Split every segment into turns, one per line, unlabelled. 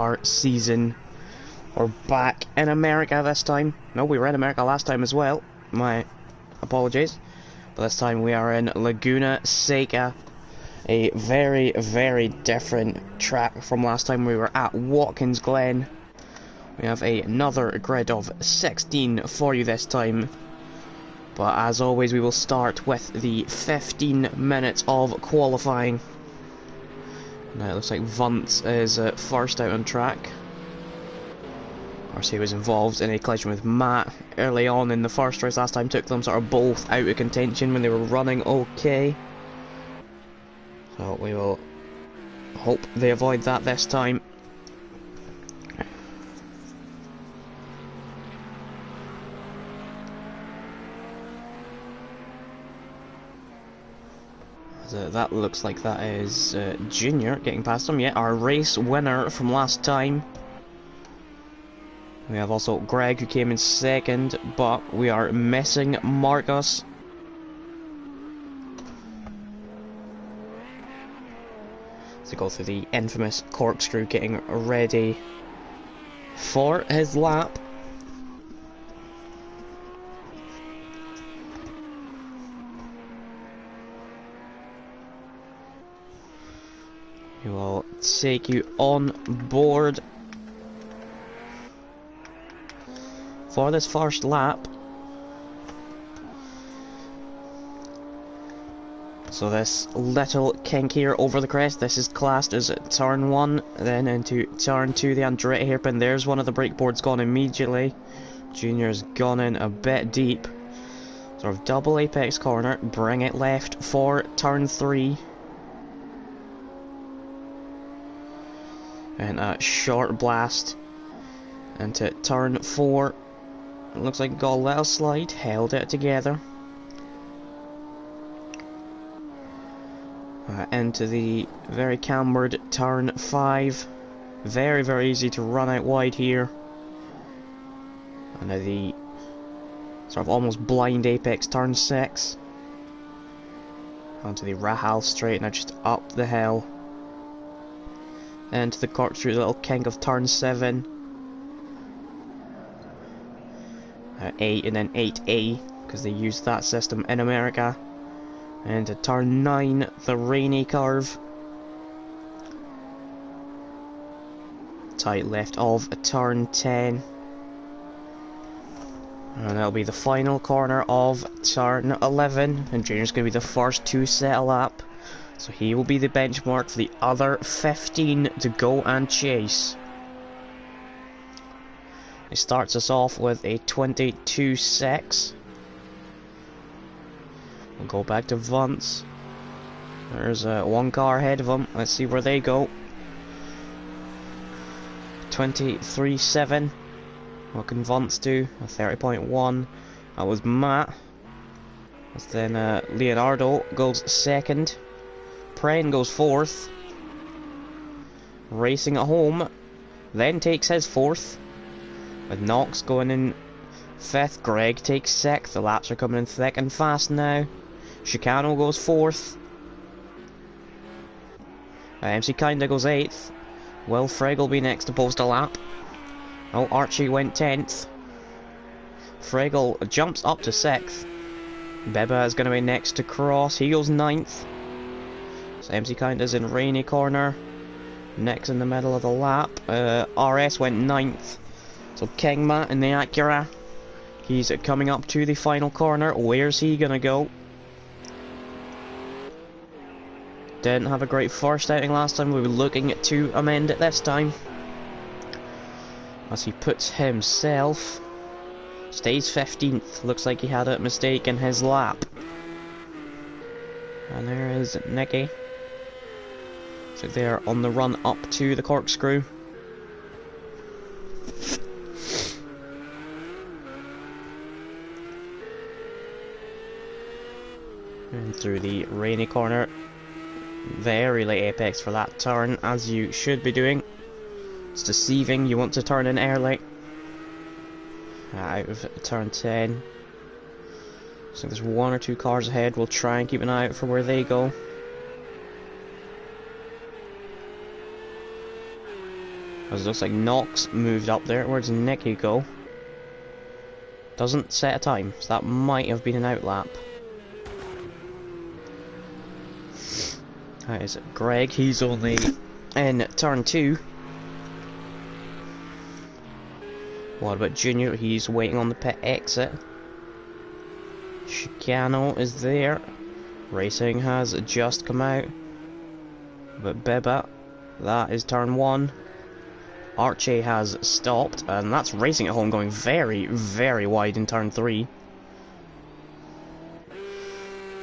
our season. We're back in America this time. No, we were in America last time as well. My apologies. But this time we are in Laguna, Seca. A very, very different track from last time we were at Watkins Glen. We have another grid of 16 for you this time. But as always, we will start with the 15 minutes of qualifying. Now it looks like Vunt is first out on track. Of course, he was involved in a collision with Matt early on in the first race last time, took them sort of both out of contention when they were running okay. So we will hope they avoid that this time. So that looks like that is Junior getting past him. Yeah, our race winner from last time. We have also Greg, who came in second, but we are missing Marcus. To go through the infamous corkscrew, getting ready for his lap. We will take you on board for this first lap. So this little kink here over the crest, this is classed as turn 1, then into turn 2, the Andretti hairpin. There's one of the brake boards gone immediately. Junior's gone in a bit deep. Sort of double apex corner, bring it left for turn 3. And a short blast into turn 4. It looks like got a little slide, held it together. Into the very cambered turn 5. Very, very easy to run out wide here. And now the sort of almost blind apex turn 6. Onto the Rahal straight, now just up the hill. Into the corkscrew little kink of turn 7. 8 and then 8A, because they use that system in America. And to turn 9, the rainy curve. Tight left of turn 10. And that'll be the final corner of turn 11. And Junior's going to be the first to set a lap. So he will be the benchmark for the other 15 to go and chase. He starts us off with a 22.6. We'll go back to Vunt's. There's one car ahead of him. Let's see where they go. 23.7. What can Vunt's do? A 30.1. That was Matt. Then Leonardo goes second. Pren goes fourth. Racing at home. Then takes his fourth. With Knox going in fifth. Greg takes sixth. The laps are coming in thick and fast now. Chicano goes fourth. MC Kinda goes 8th. Will Frigg will be next to post a lap. Oh, Archie went 10th. Friggle jumps up to 6th. Beba is going to be next to Cross. He goes 9th. So MC Kinda's in rainy corner. Next in the middle of the lap. RS went 9th. So King Matt in the Acura. He's coming up to the final corner. Where's he going to go? Didn't have a great first outing last time. We were looking to amend it this time. As he puts himself, stays 15th. Looks like he had a mistake in his lap. And there is Nicky. So they're on the run up to the corkscrew. And through the rainy corner. Very late apex for that turn, as you should be doing. It's deceiving, you want to turn in early. Out of turn 10. So there's 1 or 2 cars ahead, we'll try and keep an eye out for where they go. Because it looks like Nox moved up there. Where's Nicky go? Doesn't set a time, so that might have been an outlap. That is Greg, he's only in turn 2. What about Junior? He's waiting on the pit exit. Chicano is there. Racing has just come out. But Beba, that is turn 1. Archie has stopped, and that's Racing at Home going very, very wide in turn 3.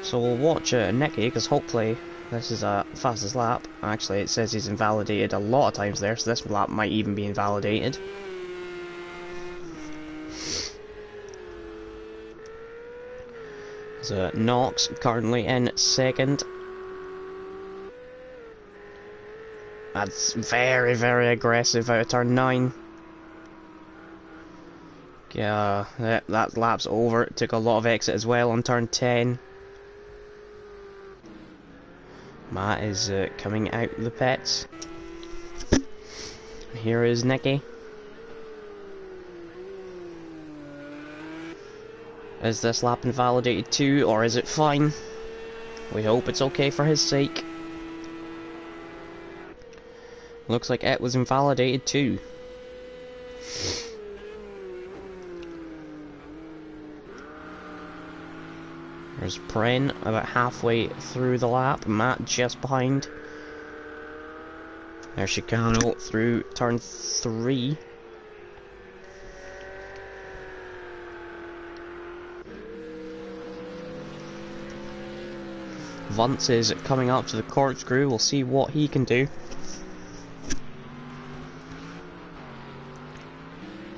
So we'll watch Nicky, because hopefully this is a fastest lap. Actually, it says he's invalidated a lot of times there, so this lap might even be invalidated. So Nox currently in second. That's very, very aggressive out of turn 9. Yeah, that lap's over. It took a lot of exit as well on turn 10. Matt is coming out the pits. Here is Nicky. Is this lap invalidated too, or is it fine? We hope it's okay for his sake. Looks like it was invalidated too. There's Pren about halfway through the lap. Matt just behind. There's Chicano through turn 3. Vance is coming up to the corkscrew. We'll see what he can do.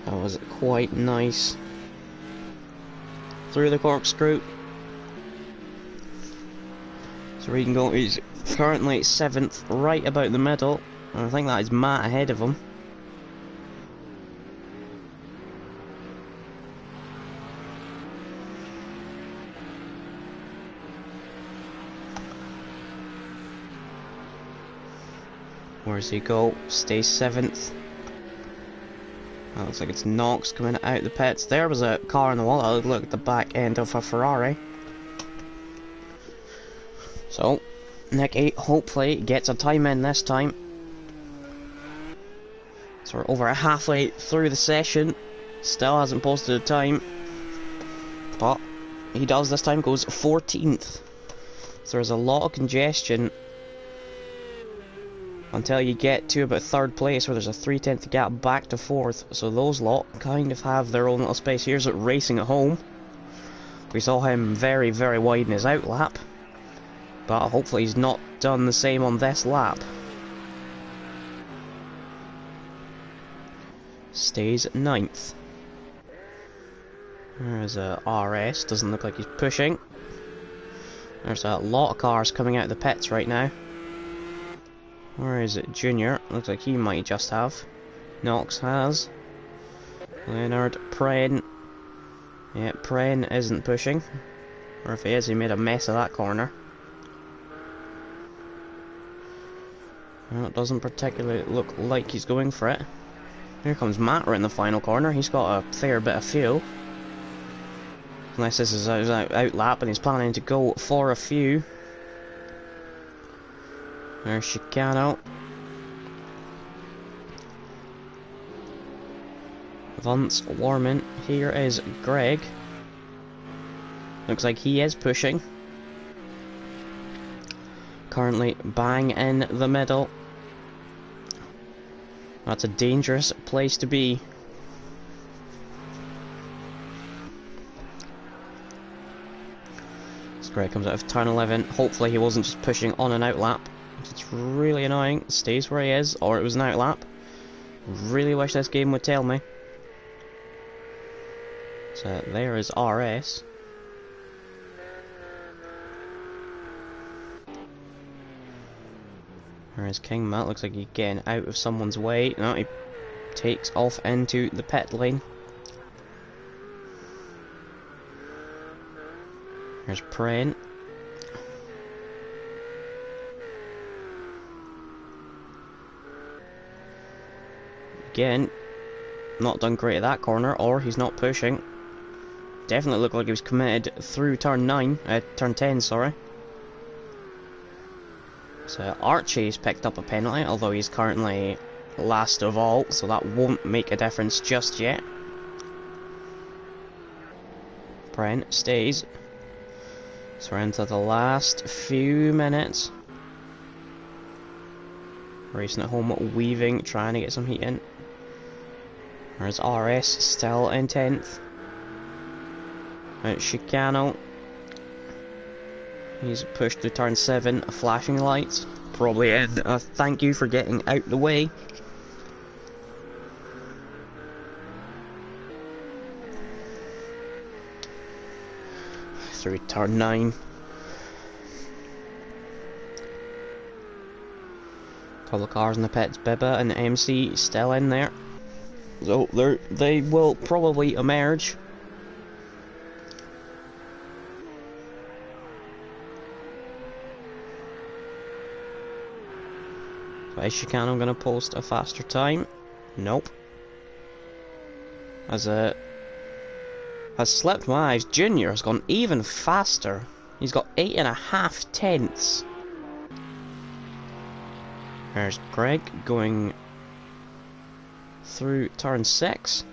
That was quite nice. Through the corkscrew. So he can go. He's currently 7th, right about the middle. And I think that is Matt ahead of him. Where does he go? Stays 7th. That looks like it's Nox coming out the pits. There was a car on the wall. That looked like the back end of a Ferrari. So, Nicky hopefully gets a time in this time. So we're over halfway through the session. Still hasn't posted a time. But he does this time, goes 14th. So there's a lot of congestion until you get to about 3rd place, where there's a 3/10 gap back to 4th. So those lot kind of have their own little space. Here's it Racing at Home. We saw him very, very wide in his outlap, but hopefully he's not done the same on this lap. Stays 9th. There's a RS, doesn't look like he's pushing. There's a lot of cars coming out of the pits right now. Where is it? Junior. Looks like he might just have. Nox has. Leonard. Pren. Yeah, Pren isn't pushing. Or if he is, he made a mess of that corner. Well, it doesn't particularly look like he's going for it. Here comes Matt right in the final corner. He's got a fair bit of fuel. Unless this is his outlap and he's planning to go for a few. There's Chicano. Vance Warman. Here is Greg. Looks like he is pushing. Currently bang in the middle. That's a dangerous place to be. As Greg comes out of turn 11. Hopefully he wasn't just pushing on an outlap. It's really annoying. Stays where he is, or it was an outlap. Really wish this game would tell me. So there is RS. Whereas King Matt looks like he's getting out of someone's way. No, he takes off into the pit lane. There's Pren. again. Not done great at that corner, or he's not pushing. Definitely looked like he was committed through turn 10, sorry. So Archie's picked up a penalty, although he's currently last of all, so that won't make a difference just yet. Brent stays. So we're into the last few minutes. Racing at home, weaving, trying to get some heat in. There's RS still in 10th. Chicano. He's pushed to turn 7, flashing lights. Probably in a thank you for getting out the way. Through turn 9. Couple of cars in the pits, Bibba and MC still in there. So they will probably emerge. So is Chicano going to post a faster time? Nope. Has slipped my eyes. Junior has gone even faster. He's got 8.5 tenths. There's Greg going through turn 6.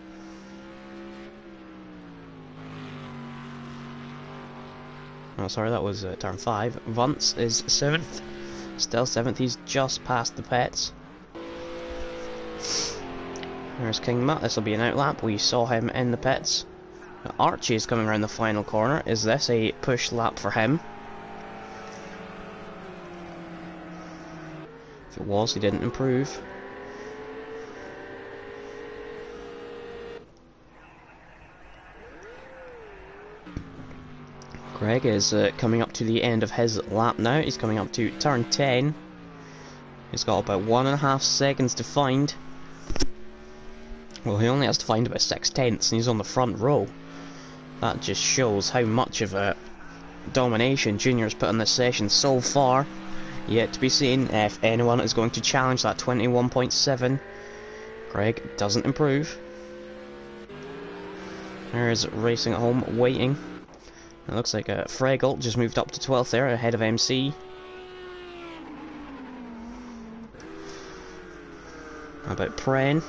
Oh, sorry, that was turn 5. Vance is 7th. Still 7th, he's just past the pits. There's King Matt, this will be an outlap. We saw him in the pits. Archie is coming around the final corner. Is this a push lap for him? If it was, he didn't improve. Greg is coming up to the end of his lap now. He's coming up to turn 10. He's got about 1.5 seconds to find. Well, he only has to find about 6 tenths, and he's on the front row. That just shows how much of a domination Junior's put in this session so far. Yet to be seen if anyone is going to challenge that 21.7. Greg doesn't improve. There's Racing at Home waiting. It looks like Fraggle just moved up to 12th there, ahead of MC. How about Pren?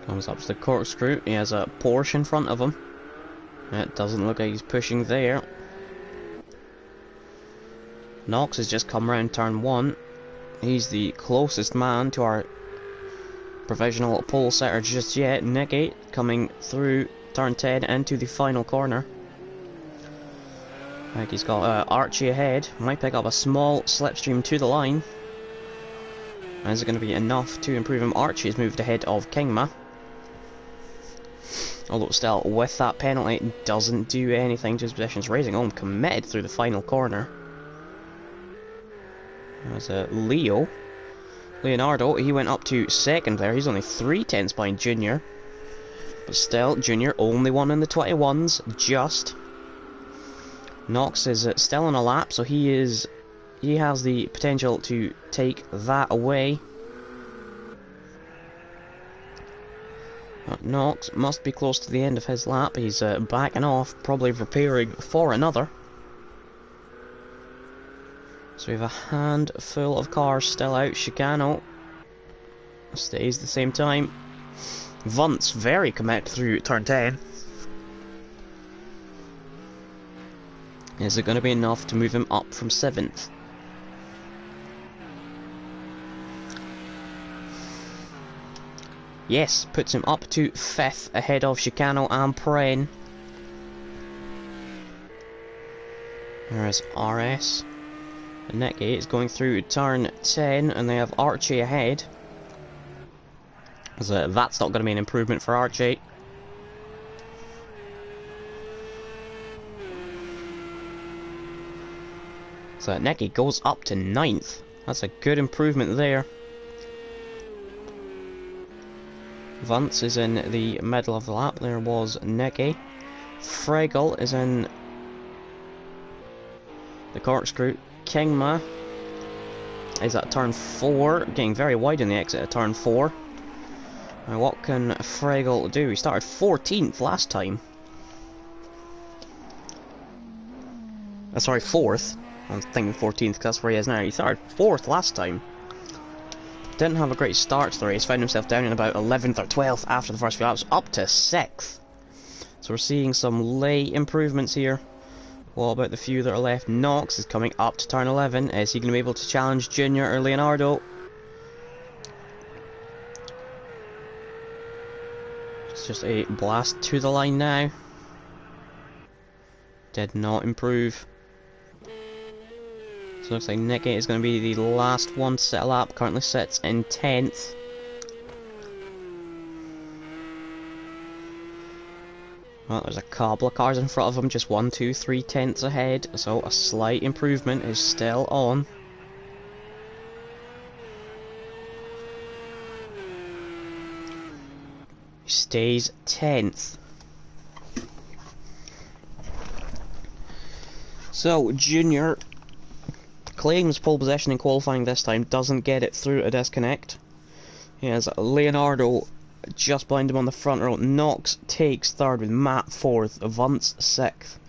Comes up to the corkscrew. He has a Porsche in front of him. It doesn't look like he's pushing there. Knox has just come round turn 1. He's the closest man to our provisional pole setter just yet. Nicky coming through turn 10 into the final corner. Like he's got Archie ahead. Might pick up a small slipstream to the line. Is it going to be enough to improve him? Archie has moved ahead of Kingma. Although still, with that penalty, it doesn't do anything to his positions. Racing Home committed through the final corner. There's Leonardo, he went up to 2nd there. He's only 3 tenths behind Junior. But still, Junior only won in the 21s, just. Knox is still on a lap, so he has the potential to take that away. Knox must be close to the end of his lap. He's backing off, probably preparing for another. So we have a handful of cars still out. Chicano stays the same time. Vance very committed through turn 10. Is it going to be enough to move him up from 7th? Yes, puts him up to 5th ahead of Chicano and Pren. There's RS. And Nicky is going through turn 10 and they have Archie ahead. So that's not going to be an improvement for Archie. So Nicky goes up to 9th. That's a good improvement there. Vance is in the middle of the lap. There was Nicky. Fraggle is in The corkscrew. Kingma is at turn 4, getting very wide in the exit at turn 4. Now what can Fraggle do? He started 14th last time. Sorry, 4th. I was thinking 14th because that's where he is now. He started 4th last time. Didn't have a great start to the race. Found himself down in about 11th or 12th after the first few laps, up to 6th. So we're seeing some late improvements here. What about the few that are left? Knox is coming up to turn 11. Is he going to be able to challenge Junior or Leonardo? It's just a blast to the line now. Did not improve. So it looks like Nicky is going to be the last one to set a lap. Currently sits in 10th. Well, there's a couple of cars in front of him, just 1, 2, 3 tenths ahead, so a slight improvement is still on. He stays 10th. So, Junior claims pole position in qualifying this time, doesn't get it through a disconnect. He has Leonardo just behind him on the front row. Knox takes 3rd with Matt 4th, Vance 6th,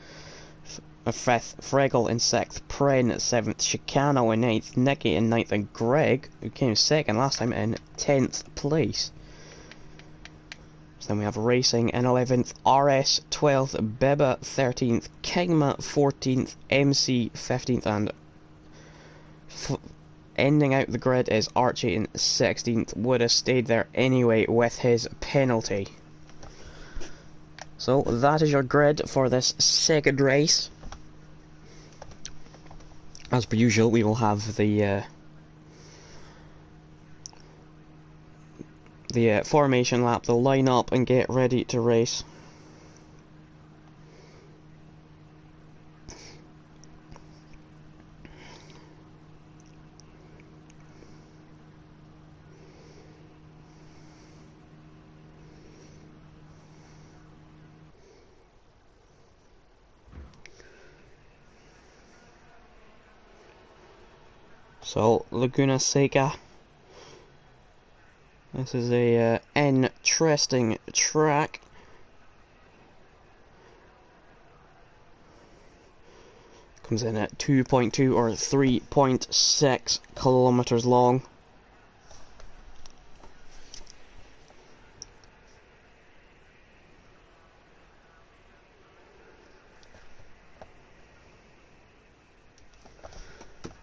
5th, Fraggle in 6th, Pren 7th, Chicano in 9th, Nicky in 9th, and Greg, who came 2nd last time, in 10th place. So then we have Racing in 11th, RS 12th, Beba 13th, Kingma 14th, MC 15th, and ending out the grid is Archie in 16th. Would have stayed there anyway with his penalty. So that is your grid for this second race. As per usual, we will have the formation lap, the line up and get ready to race. So, Laguna Seca. This is a interesting track. Comes in at 2.2 or 3.6 kilometers long.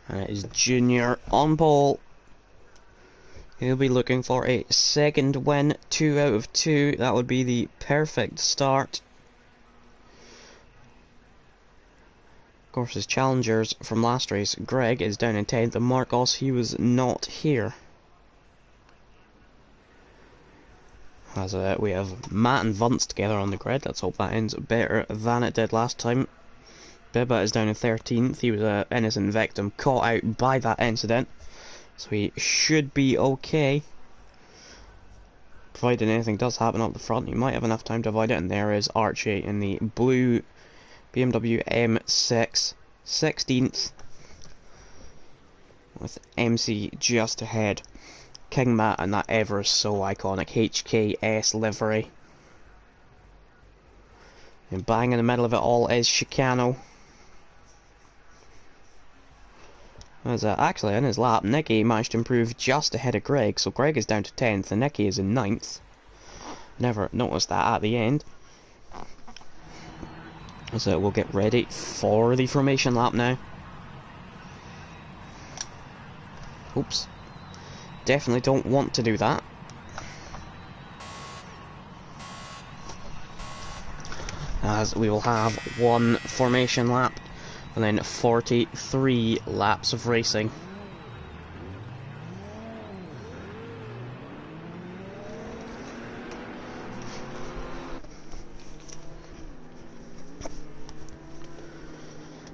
And it is Junior on pole. He'll be looking for a second win, 2 out of 2. That would be the perfect start. Of course, his challengers from last race, Greg, is down in 10th, and Marcos, he was not here. As we have Matt and Vance together on the grid. Let's hope that ends better than it did last time. Beba is down in 13th. He was an innocent victim caught out by that incident, so he should be okay. Provided anything does happen up the front, he might have enough time to avoid it. And there is Archie in the blue BMW M6, 16th, with MC just ahead. King Matt and that ever so iconic HKS livery. And bang in the middle of it all is Chicano. As actually in his lap, Nicky managed to improve just ahead of Greg, so Greg is down to 10th and Nicky is in 9th. Never noticed that at the end. So we'll get ready for the formation lap now. Oops. Definitely don't want to do that. As we will have one formation lap and then 43 laps of racing.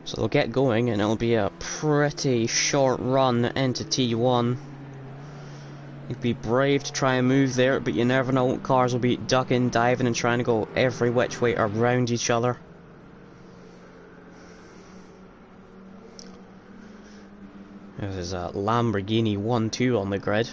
So they'll get going and it'll be a pretty short run into T1. You'd be brave to try and move there, but you never know. Cars will be ducking, diving and trying to go every which way around each other. There's a Lamborghini 1-2 on the grid.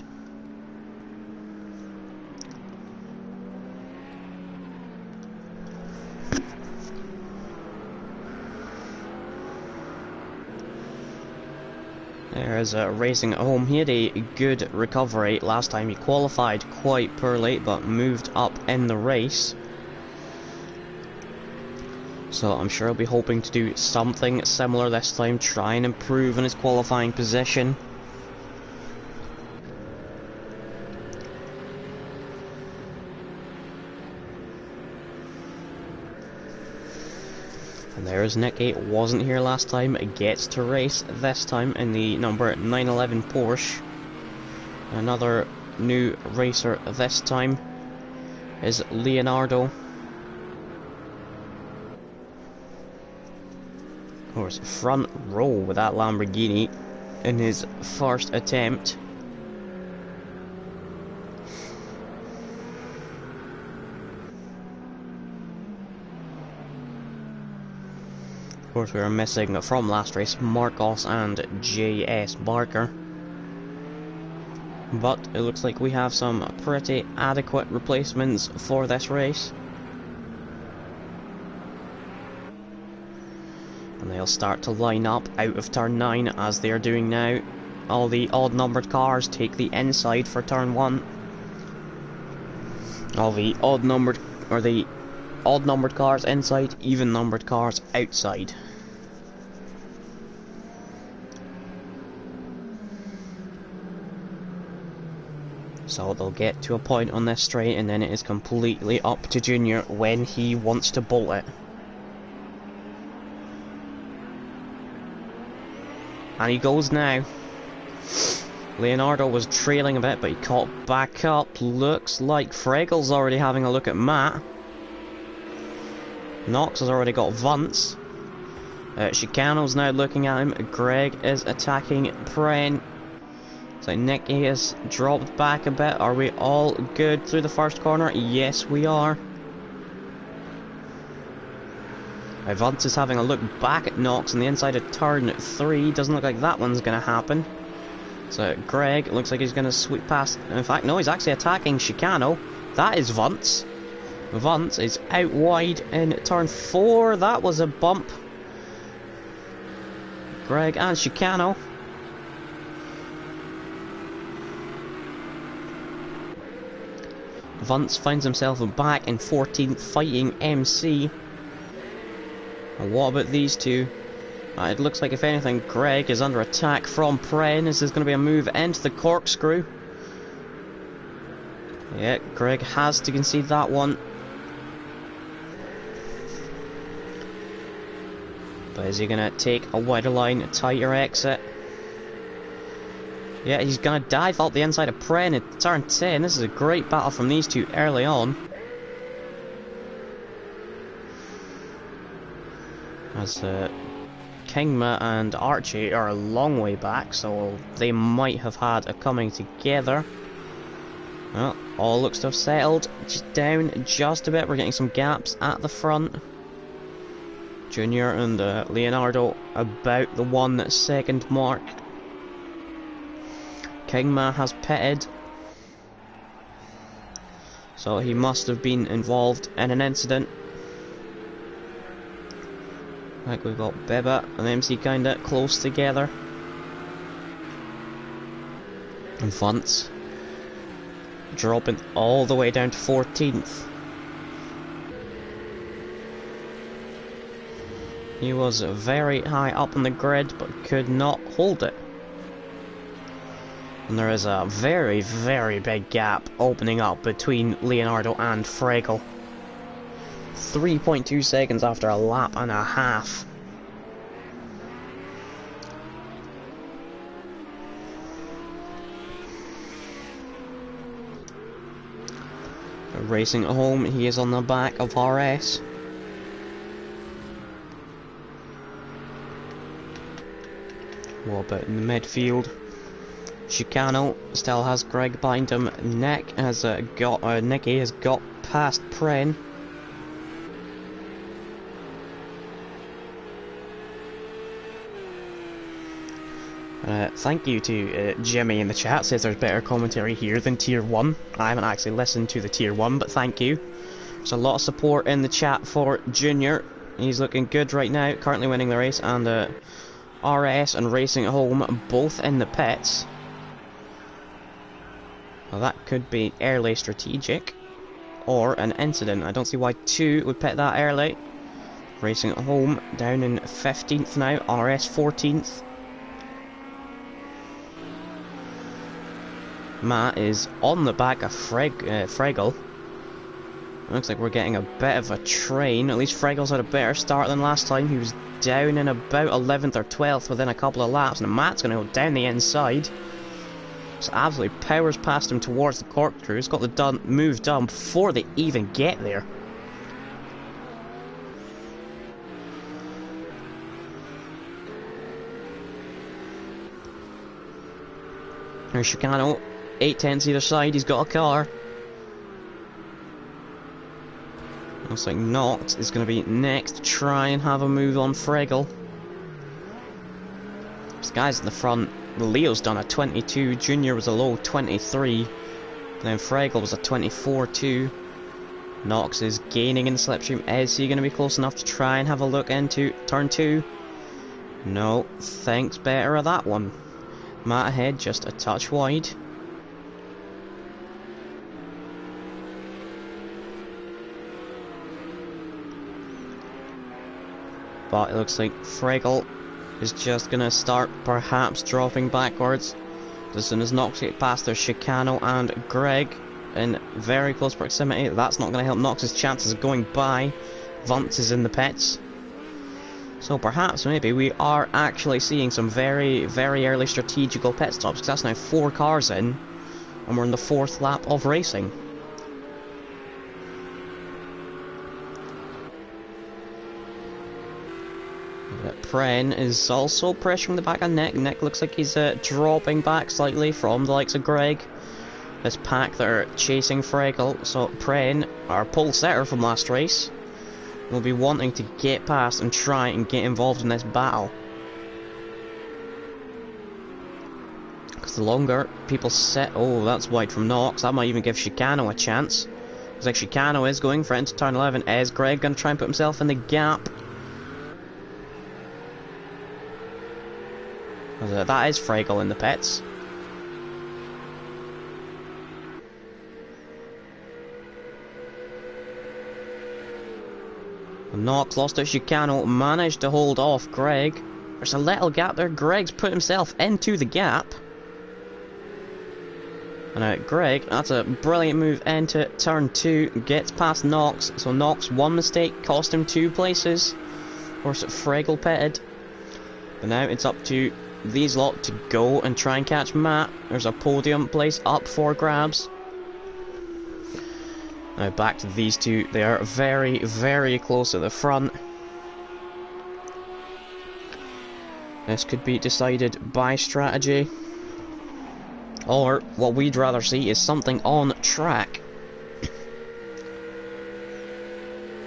There's Racing at Home. He had a good recovery last time. He qualified quite poorly, but moved up in the race. So I'm sure he'll be hoping to do something similar this time, try and improve on his qualifying position. And there's Nicky, wasn't here last time, gets to race this time in the number 911 Porsche. Another new racer this time is Leonardo. Of course, front row with that Lamborghini in his first attempt. Of course, we were missing from last race Marcos and J.S. Barker. But it looks like we have some pretty adequate replacements for this race. And they'll start to line up out of turn 9 as they are doing now. All the odd numbered cars take the inside for turn 1. All the odd numbered cars inside, even numbered cars outside. So they'll get to a point on this straight and then it is completely up to Junior when he wants to bolt it. And he goes now. Leonardo was trailing a bit, but he caught back up. Looks like Fregel's already having a look at Matt. Knox has already got Vance. Chicano's now looking at him. Greg is attacking Pren. So Nicky has dropped back a bit. Are we all good through the first corner? Yes, we are. Vance is having a look back at Knox on the inside of turn 3. Doesn't look like that one's going to happen. So Greg looks like he's going to sweep past. In fact, no, he's actually attacking Chicano. That is Vance. Vance is out wide in turn 4. That was a bump. Greg and Chicano. Vance finds himself back in 14th, fighting MC. And what about these two? It looks like, if anything, Greg is under attack from Pren. This is going to be a move into the corkscrew. Yeah, Greg has to concede that one. But is he going to take a wider line, a tighter exit? Yeah, he's going to dive out the inside of Pren at turn 10. This is a great battle from these two early on. As Kingma and Archie are a long way back, so they might have had a coming together. Well, all looks to have settled down just a bit. We're getting some gaps at the front. Junior and Leonardo about the 1 second mark. Kingma has pitted, so he must have been involved in an incident. Like, we've got Beba and MC kinda close together. And Vance dropping all the way down to 14th. He was very high up on the grid, but could not hold it. And there is a very, very big gap opening up between Leonardo and Fregel. 3.2 seconds after a lap and a half. Racing at Home, he is on the back of RS. What about in the midfield? Chicano still has Greg behind him. Nicky has got past Pren. Thank you to Jimmy in the chat, says there's better commentary here than Tier 1. I haven't actually listened to the Tier 1, but thank you. There's a lot of support in the chat for Junior. He's looking good right now, currently winning the race, and RS and Racing at Home both in the pits. Well, that could be early strategic, or an incident. I don't see why 2 would pit that early. Racing at Home down in 15th now, RS 14th. Matt is on the back of Fraggle. Looks like we're getting a bit of a train. At least Fraggle's had a better start than last time. He was down in about 11th or 12th within a couple of laps, and Matt's going to go down the inside. Just absolutely powers past him towards the corkscrew. He's got the move done before they even get there. There's Chicano. 8/10 either side, he's got a car. Looks like Noct is going to be next to try and have a move on Fraggle. This guy's in the front. Leo's done a 22, Junior was a low 23, then Fraggle was a 24-2. Nox is gaining in the slipstream. Is he going to be close enough to try and have a look into turn 2? No, thinks better of that one. Matt ahead, just a touch wide. But it looks like Fraggle is just going to start perhaps dropping backwards. As soon as Nox get past, there's Chicano and Greg in very close proximity. That's not going to help Nox's chances of going by. Vance is in the pits. So perhaps maybe we are actually seeing some very, very early strategical pit stops, because that's now 4 cars in, and we're in the 4th lap of racing. Pren is also pressuring the back of Nick. Nick looks like he's dropping back slightly from the likes of Greg. This pack that are chasing Fraggle. So Pren, our pole setter from last race, will be wanting to get past and try and get involved in this battle. Because the longer people sit... Oh, that's wide from Nox. That might even give Chicano a chance. Looks like Chicano is going for it into turn 11. Is Greg going to try and put himself in the gap? That is Fraggle in the pits. Nox lost out. Chicano managed to hold off Greg. There's a little gap there. Greg's put himself into the gap. And Greg, that's a brilliant move into turn 2. Gets past Nox. So Nox, one mistake cost him 2 places. Of course, Fraggle pitted. But now it's up to these lot to go and try and catch Matt. There's a podium place up for grabs. Now back to these two. They are very, very close at the front. This could be decided by strategy, or what we'd rather see is something on track.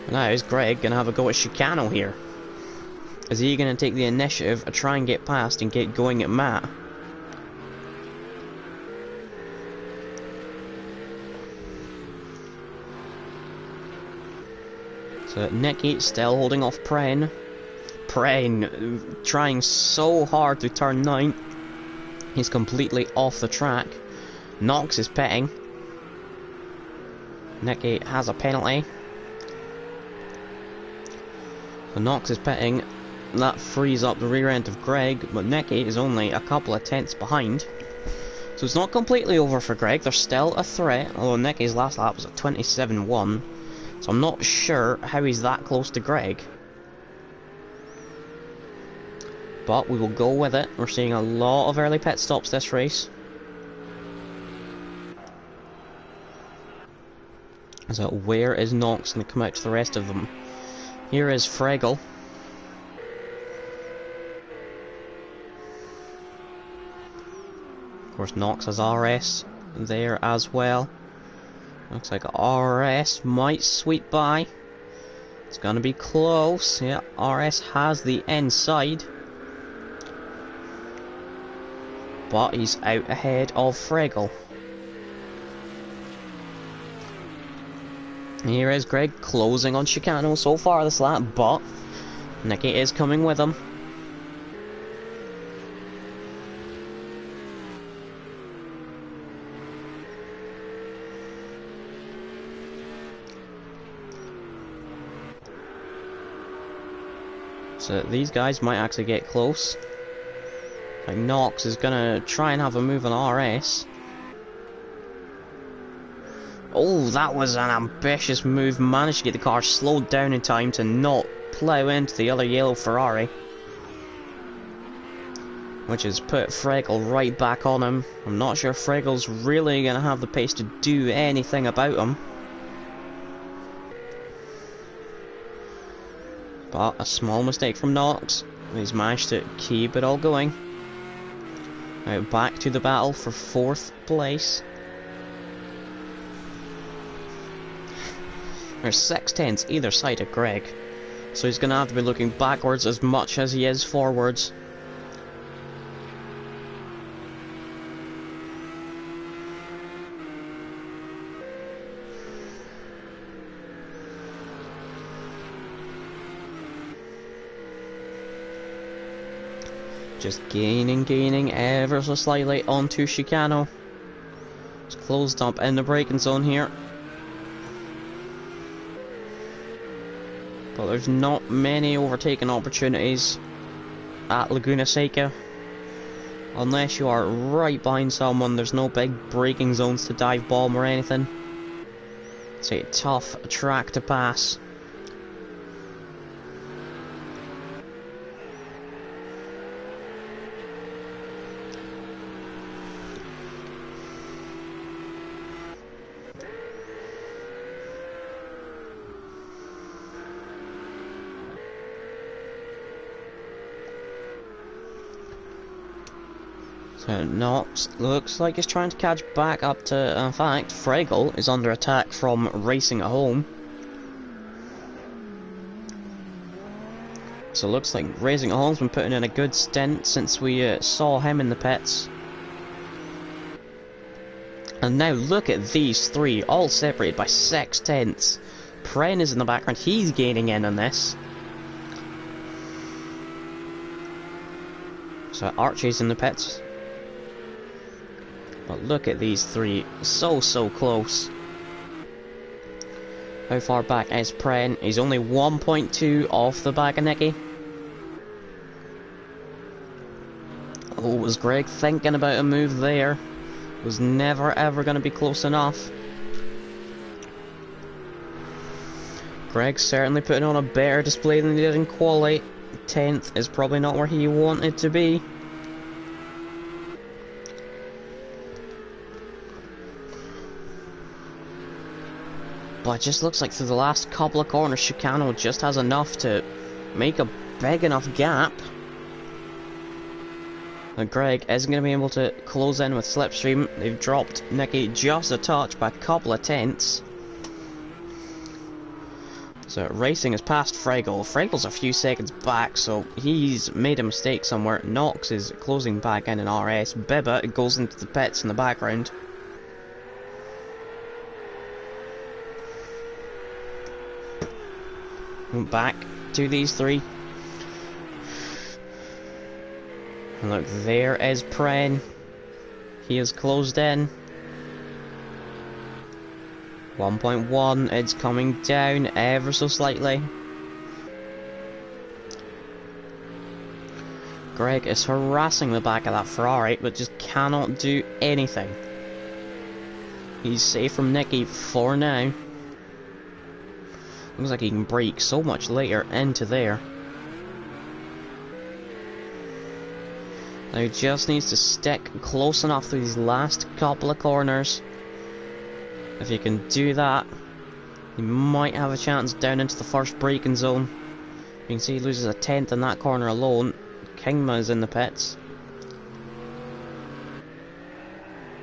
Now is Greg gonna have a go at Chicano here? Is he going to take the initiative and try and get past and get going at Matt? So Nicky still holding off Pren. Pren trying so hard to turn 9. He's completely off the track. Nox is pitting. Nicky has a penalty. So Nox is pitting. That frees up the rear end of Greg, but Nicky is only a couple of tenths behind. So it's not completely over for Greg. There's still a threat, although Nicky's last lap was at 27-1. So I'm not sure how he's that close to Greg. But we will go with it. We're seeing a lot of early pit stops this race. So where is Nox going to come out to the rest of them? Here is Fraggle. Of course, Nox has RS there as well. Looks like RS might sweep by. It's gonna be close. Yeah, RS has the inside. but he's out ahead of Fraggle. Here is Greg closing on Chicano so far this lap, but Nicky is coming with him. So these guys might actually get close. Like Knox is gonna try and have a move on RS. Oh, that was an ambitious move. Managed to get the car slowed down in time to not plough into the other yellow Ferrari, which has put Fraggle right back on him. I'm not sure Fraggle's really gonna have the pace to do anything about him. But a small mistake from Knox. He's managed to keep it all going. Now back to the battle for 4th place. There's 6/10 either side of Greg, so he's going to have to be looking backwards as much as he is forwards. Just gaining ever so slightly onto Chicano. It's closed up in the braking zone here. But there's not many overtaking opportunities at Laguna Seca. Unless you are right behind someone, there's no big braking zones to dive bomb or anything. It's a tough track to pass. So Knox looks like he's trying to catch back up to, in fact, Fraggle is under attack from racing at home. So it looks like Racing at Home's been putting in a good stint since we saw him in the pits. And now look at these three, all separated by 6/10. Pren is in the background, he's gaining in on this. So Archie's in the pits. But look at these three, so close. How far back is Pren? He's only 1.2 off the back of Nicky. Oh, was Greg thinking about a move there? Was never ever going to be close enough. Greg's certainly putting on a better display than he did in quali. 10th is probably not where he wanted to be. But it just looks like through the last couple of corners, Chicano just has enough to make a big enough gap. And Greg isn't going to be able to close in with Slipstream. They've dropped Nicky just a touch by a couple of tenths. So Racing has passed Fraggle. Fraggle's a few seconds back, so he's made a mistake somewhere. Knox is closing back in an RS. Bibba goes into the pits in the background. Back to these three. And look, there is Pren. He is closed in. 1.1, it's coming down ever so slightly. Greg is harassing the back of that Ferrari, but just cannot do anything. He's safe from Nicky for now. Looks like he can brake so much later into there. Now he just needs to stick close enough to these last couple of corners. If he can do that, he might have a chance down into the first braking zone. You can see he loses a tenth in that corner alone. Kingma is in the pits.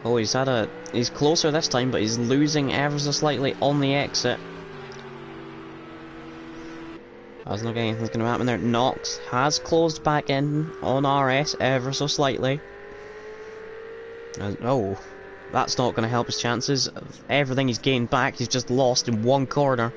Oh, he's closer this time, but he's losing ever so slightly on the exit. Doesn't look like anything's going to happen there. Knox has closed back in on RS ever so slightly. Oh, that's not going to help his chances. Everything he's gained back, he's just lost in one corner.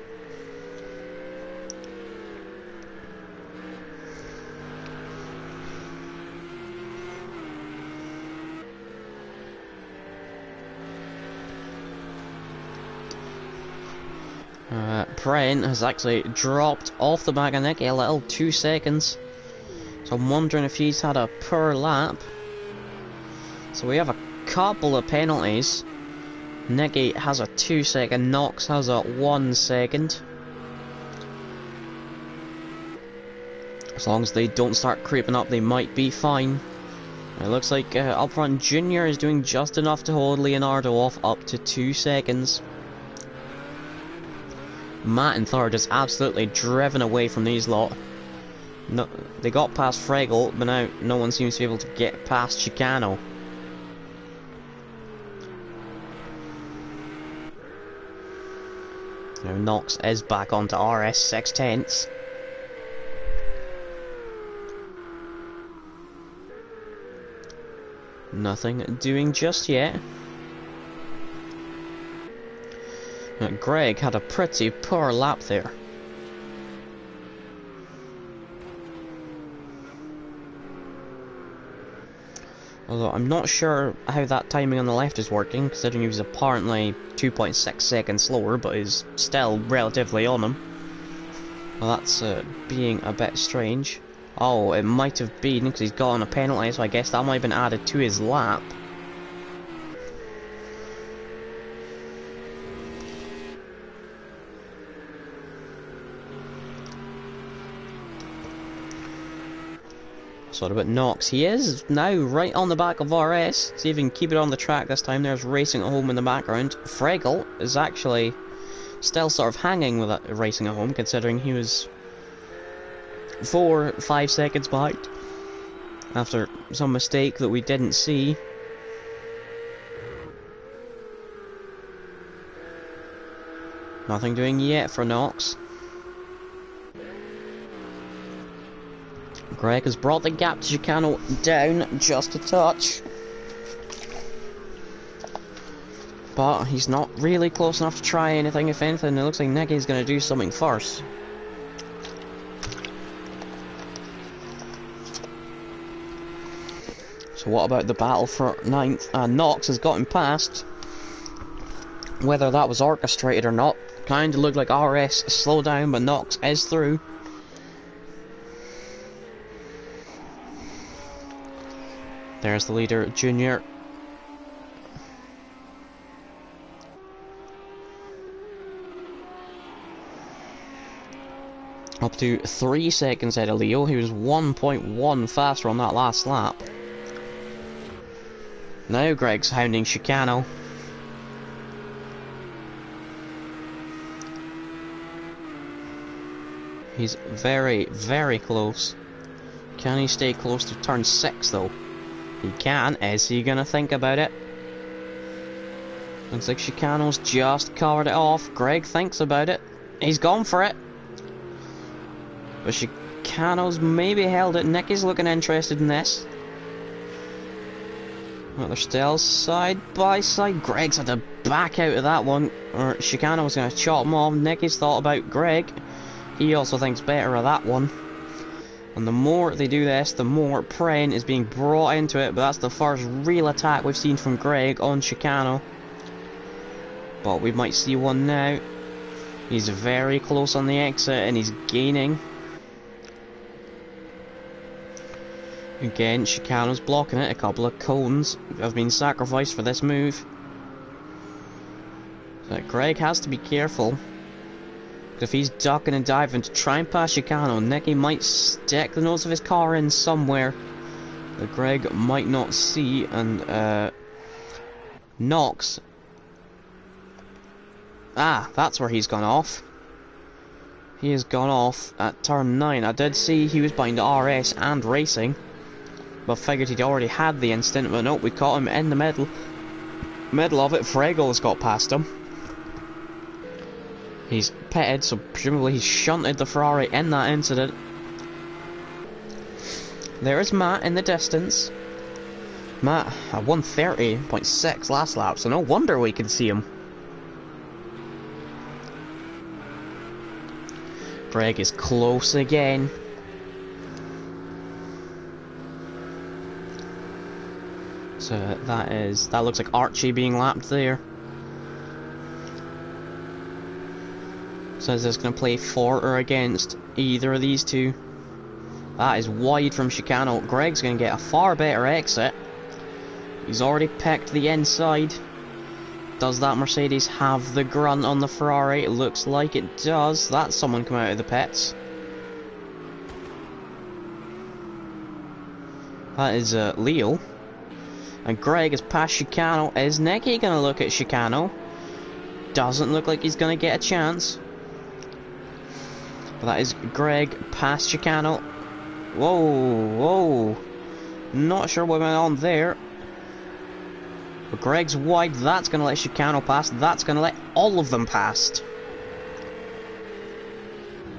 Brent has actually dropped off the back of Nicky a little, 2 seconds. So I'm wondering if he's had a poor lap. So we have a couple of penalties. Nicky has a 2 second, Knox has a 1 second. As long as they don't start creeping up, they might be fine. It looks like up front Junior is doing just enough to hold Leonardo off up to 2 seconds. Matt and third is absolutely driven away from these lot. No, they got past Fraggle, but now no one seems to be able to get past Chicano. Now Knox is back onto RS 6/10. Nothing doing just yet. Greg had a pretty poor lap there. Although I'm not sure how that timing on the left is working, considering he was apparently 2.6 seconds slower, but is still relatively on him. Well, that's being a bit strange. Oh, it might have been because he's got on a penalty, so I guess that might have been added to his lap. So what about Knox? He is now right on the back of RS. See if he can keep it on the track this time. There's Racing at Home in the background. Fraggle is actually still sort of hanging with that Racing at Home, considering he was 4 or 5 seconds behind after some mistake that we didn't see. Nothing doing yet for Knox. Greg has brought the gap to Chicano down just a touch. But he's not really close enough to try anything. If anything, it looks like Nicky's going to do something first. So what about the battle for 9th? Knox has gotten past. Whether that was orchestrated or not, kind of looked like RS slowed down, but Knox is through. There's the leader, Junior. Up to 3 seconds ahead of Leo. He was 1.1 faster on that last lap. Now Greg's hounding Chicano. He's very, very close. Can he stay close to turn 6 though? He can. Is he gonna think about it? Looks like Chicano's just covered it off. Greg thinks about it. He's gone for it. But Chicano's maybe held it. Nicky's looking interested in this. Well, they're still side by side. Greg's had to back out of that one, or Chicano was going to chop him off. Nicky's thought about Greg. He also thinks better of that one. And the more they do this, the more Pren is being brought into it. But that's the first real attack we've seen from Greg on Chicano. But we might see one now. He's very close on the exit and he's gaining. Again, Chicano's blocking it. A couple of cones have been sacrificed for this move. So Greg has to be careful. If he's ducking and diving to try and pass Chicano, Nicky might stick the nose of his car in somewhere that Greg might not see, and Knox. Ah, that's where he's gone off. He has gone off at turn 9. I did see he was behind RS and Racing, but figured he'd already had the instant, but nope, we caught him in the middle of it. Fregel's got past him. He's pitted, so presumably he shunted the Ferrari in that incident. There is Matt in the distance. Matt at 1:30.6 last lap, so no wonder we can see him. Greg is close again. So that looks like Archie being lapped there. So is this going to play for or against either of these two? That is wide from Chicano. Greg's going to get a far better exit. He's already picked the inside. Does that Mercedes have the grunt on the Ferrari? It looks like it does. That's someone come out of the pits. That is Leo. And Greg is past Chicano. Is Nicky going to look at Chicano? Doesn't look like he's going to get a chance. But that is Greg past Chicano. Whoa, whoa. Not sure what went on there. But Greg's wide. That's going to let Chicano pass. That's going to let all of them pass.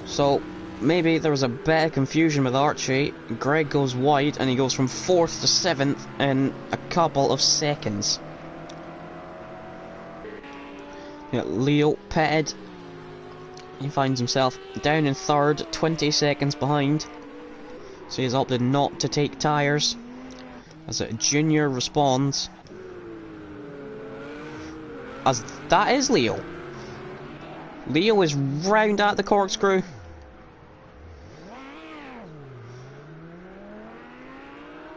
So maybe there was a bit of confusion with Archie. Greg goes wide and he goes from 4th to 7th in a couple of seconds. Yeah, Leo pitted. He finds himself down in 3rd, 20 seconds behind. So he's opted not to take tyres. As a Junior responds. As that is Leo. Leo is round at the corkscrew.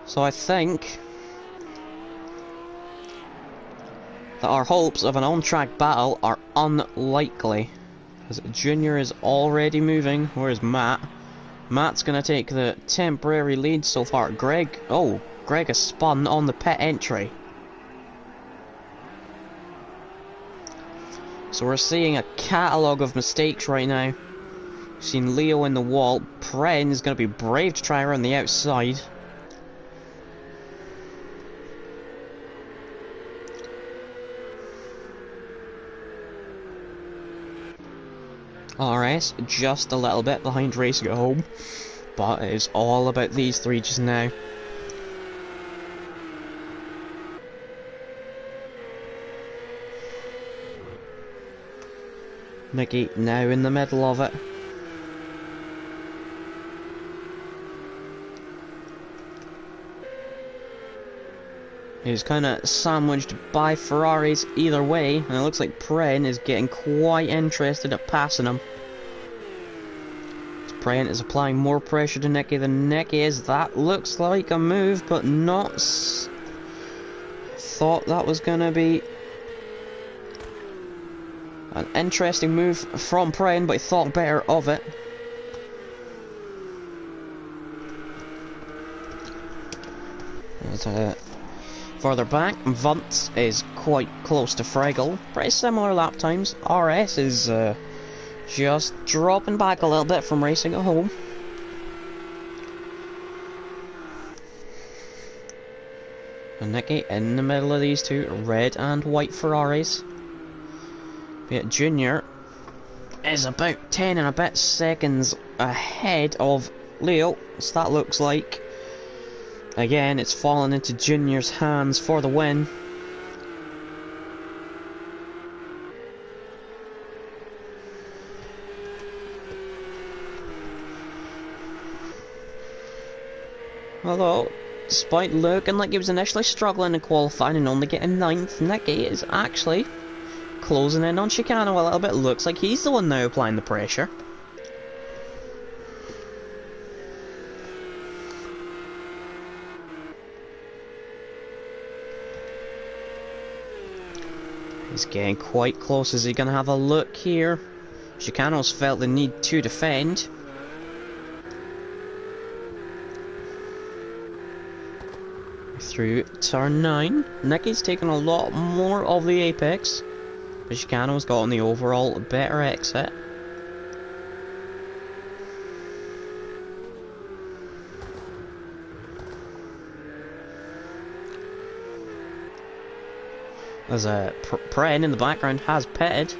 So I think that our hopes of an on-track battle are unlikely. As Junior is already moving. Where's Matt? Matt's going to take the temporary lead so far. Greg has spun on the pit entry. So we're seeing a catalogue of mistakes right now. We've seen Leo in the wall. Pren is going to be brave to try around the outside. RS just a little bit behind Racing at Home, but it's all about these three just now. Nicky now in the middle of it. He's kind of sandwiched by Ferraris either way, and it looks like Pren is getting quite interested at passing him. Pren is applying more pressure to Nicky than Nicky is. That looks like a move, but not. Thought that was going to be an interesting move from Pren, but he thought better of it. Further back, Vunt is quite close to Fraggle. Pretty similar lap times. RS is just dropping back a little bit from Racing at Home. And Nicky in the middle of these two red and white Ferraris. But Junior is about 10 and a bit seconds ahead of Leo. So that looks like, again, it's fallen into Junior's hands for the win. Although, despite looking like he was initially struggling in qualifying and only getting 9th, Nicky is actually closing in on Chicano a little bit. Looks like he's the one now applying the pressure. He's getting quite close. Is he going to have a look here? Chicano's felt the need to defend. Through turn 9. Nicky's taken a lot more of the apex, but Chicano's gotten the overall better exit. As Pren in the background has pitted.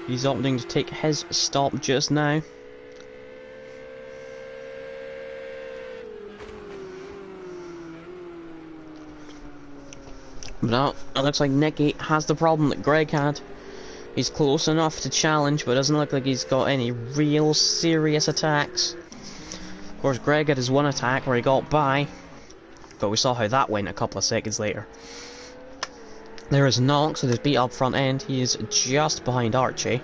He's opting to take his stop just now. But now, it looks like Nicky has the problem that Greg had. He's close enough to challenge, but doesn't look like he's got any real serious attacks. Of course, Greg had his one attack where he got by, but we saw how that went a couple of seconds later. There is Nox with his beat up front end. He is just behind Archie.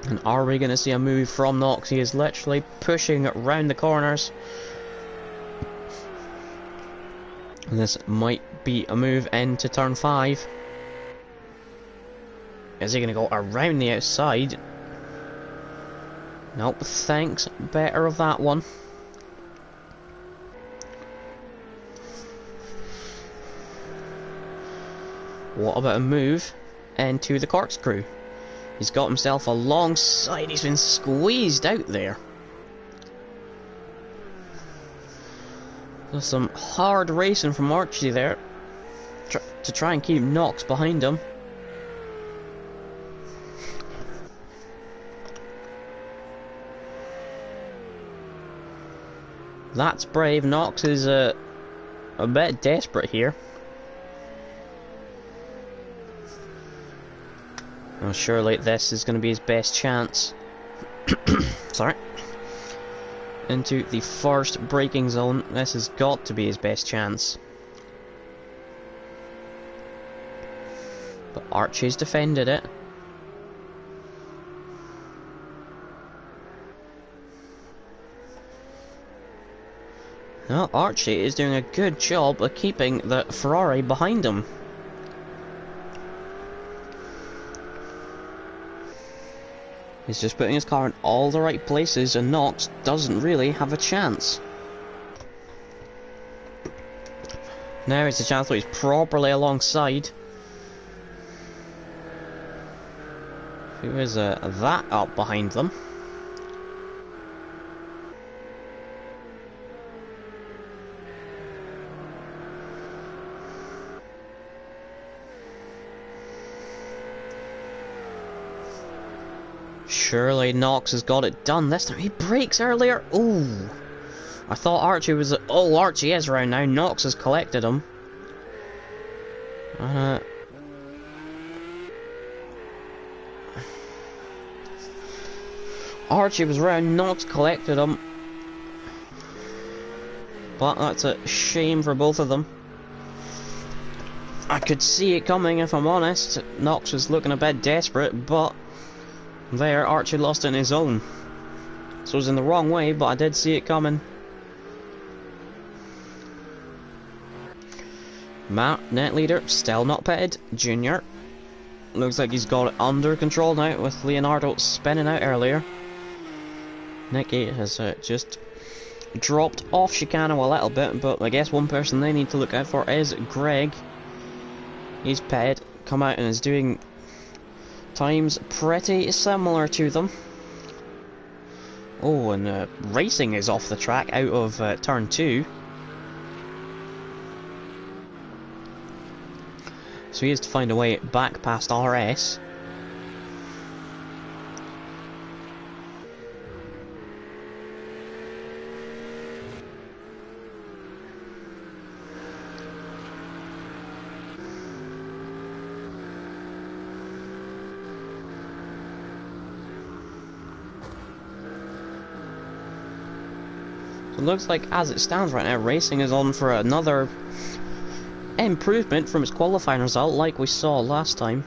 And are we going to see a move from Nox? He is literally pushing round the corners. And this might be a move into turn 5. Is he going to go around the outside? Nope, thanks. Better of that one. What about a move into the corkscrew? He's got himself a long side. He's been squeezed out there. There's some hard racing from Archie there to try and keep Nox behind him. That's brave. Nox is a bit desperate here. Well, surely this is going to be his best chance. Sorry. Into the first braking zone. This has got to be his best chance. But Archie's defended it. Now, Archie is doing a good job of keeping the Ferrari behind him. He's just putting his car in all the right places, and Nox doesn't really have a chance. Now it's a chance where he's properly alongside. Who is that up behind them? Surely Nox has got it done this time. He brakes earlier. Ooh. I thought Archie was... Oh, Archie is around now. Nox has collected him. Archie was around. Nox collected him. But that's a shame for both of them. I could see it coming, if I'm honest. Nox was looking a bit desperate, but... There, Archie lost in his own. So it was in the wrong way, but I did see it coming. Matt, net leader, still not pitted. Junior. Looks like he's got it under control now, with Leonardo spinning out earlier. Nicky has just dropped off Chicano a little bit, but I guess one person they need to look out for is Greg. He's pitted, come out and is doing... times pretty similar to them. Oh, and racing is off the track out of turn 2. So he has to find a way back past RS. It looks like, as it stands right now, racing is on for another improvement from its qualifying result, like we saw last time.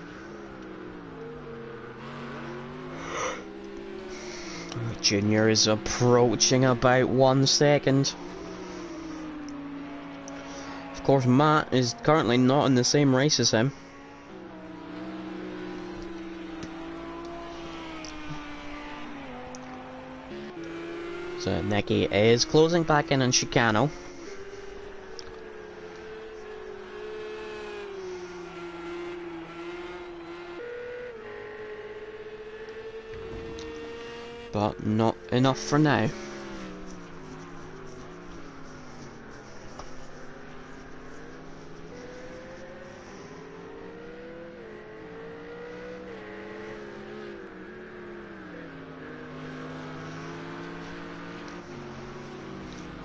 Junior is approaching about 1 second. Of course, Matt is currently not in the same race as him. So Nicky is closing back in on Chicano. But not enough for now.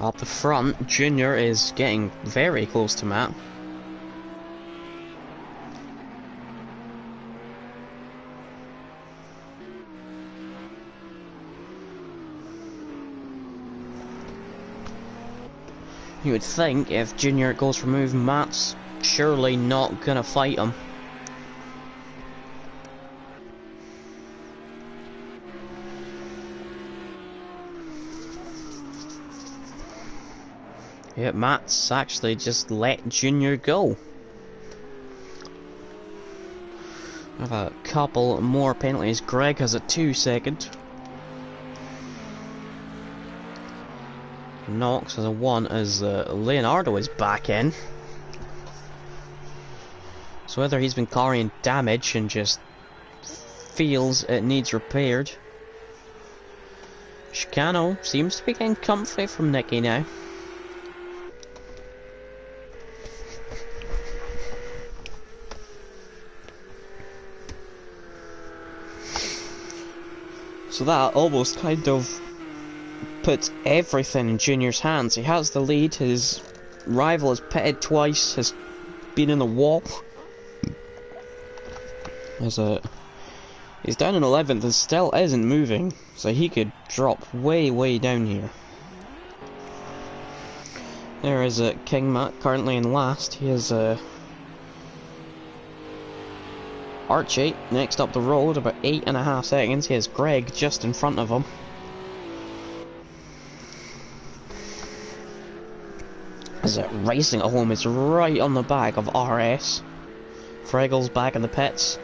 Up the front, Junior is getting very close to Matt. You would think if Junior goes for move, Matt's surely not gonna fight him. Yeah, Matt's actually just let Junior go. I have a couple more penalties. Greg has a 2-second. Knox has a 1 as Leonardo is back in. So whether he's been carrying damage and just feels it needs repaired. Chicano seems to be getting comfy from Nicky now. So that almost kind of puts everything in Junior's hands. He has the lead, his rival has pitted twice, has been in the wall. He's down in 11th and still isn't moving, so he could drop way down here. There is King Matt currently in last. He is Archie next up the road, about 8.5 seconds. He has Greg just in front of him. As Racing at Home is right on the back of RS. Fregel's back in the pits.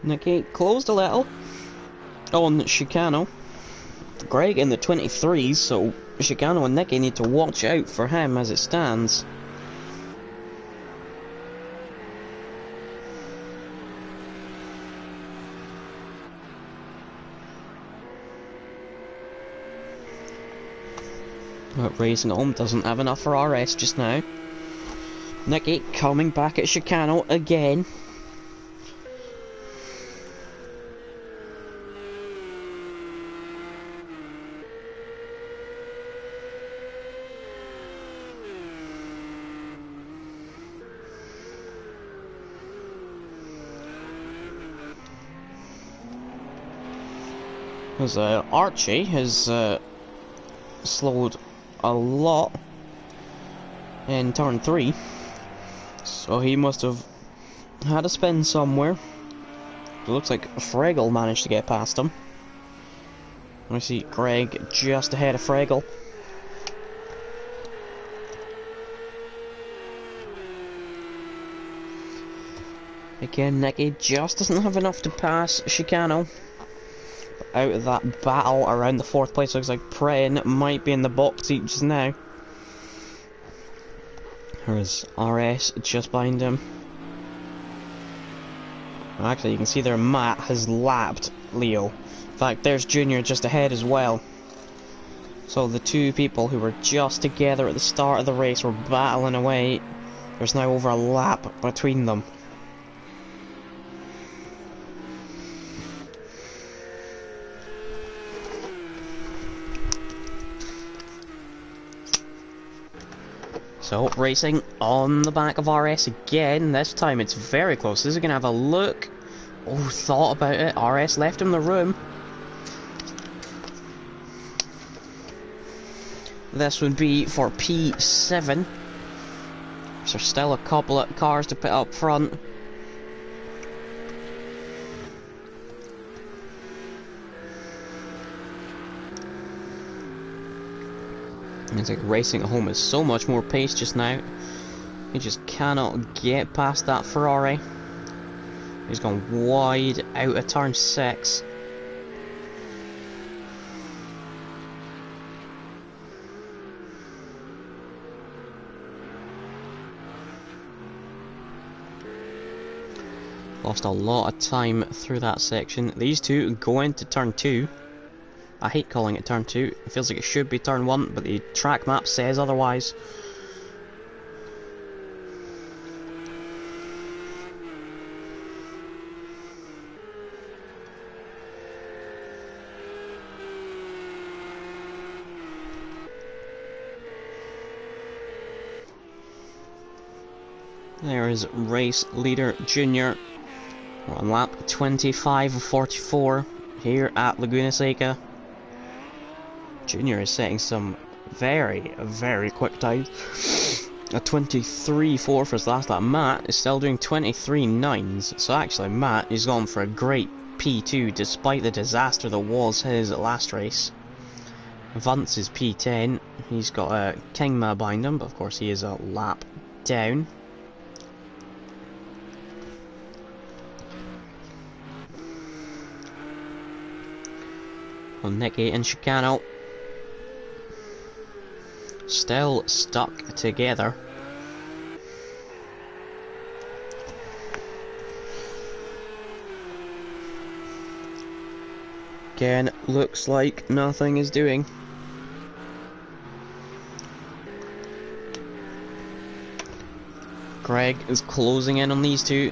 Nicky closed a little on Chicano. Greg in the 23s, so Chicano and Nicky need to watch out for him as it stands. But Racing at Home doesn't have enough for RS just now. Nicky coming back at Chicano again. Because Archie has slowed a lot in turn 3, so he must have had a spin somewhere. It looks like Fregel managed to get past him. I see Greg just ahead of Fregel. Again, Nicky just doesn't have enough to pass Chicano. Out of that battle around the 4th place, looks like Pren might be in the box seat just now. There's RS just behind him. Actually, you can see there Matt has lapped Leo. In fact, there's Junior just ahead as well. So the two people who were just together at the start of the race were battling away. There's now over a lap between them. So, Racing on the back of RS again. This time it's very close. This is going to have a look. Oh, thought about it. RS left him the room. This would be for P7. There's still a couple of cars to put up front. It's like Racing at Home is so much more pace just now. He just cannot get past that Ferrari. He's gone wide out of turn 6. Lost a lot of time through that section. These two go into turn 2. I hate calling it turn 2. It feels like it should be turn 1, but the track map says otherwise. There is race leader Junior. We're on lap 25 of 44 here at Laguna Seca. Junior is setting some very, very quick times. A 23.4 for his last lap. Matt is still doing 23.9s. So actually Matt is going for a great P2 despite the disaster that was his last race. Vance is P10. He's got a Kingma behind him, but of course he is a lap down. Well, Nicky and Chicano still stuck together. Again, looks like nothing is doing. Greg is closing in on these two.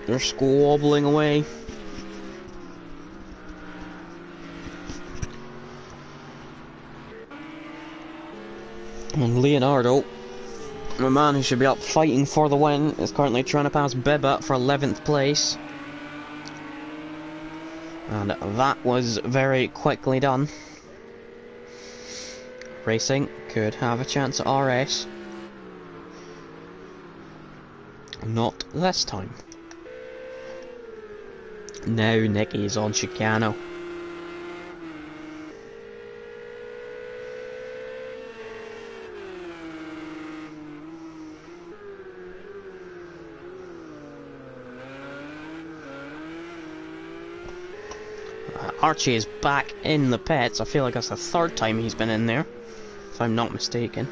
They're squabbling away. And Leonardo, my man who should be up fighting for the win, is currently trying to pass Bibba for 11th place. And that was very quickly done. Racing could have a chance at RS. Not this time. Now Nicky's on Chicano. Archie is back in the pits. I feel like that's the third time he's been in there, if I'm not mistaken.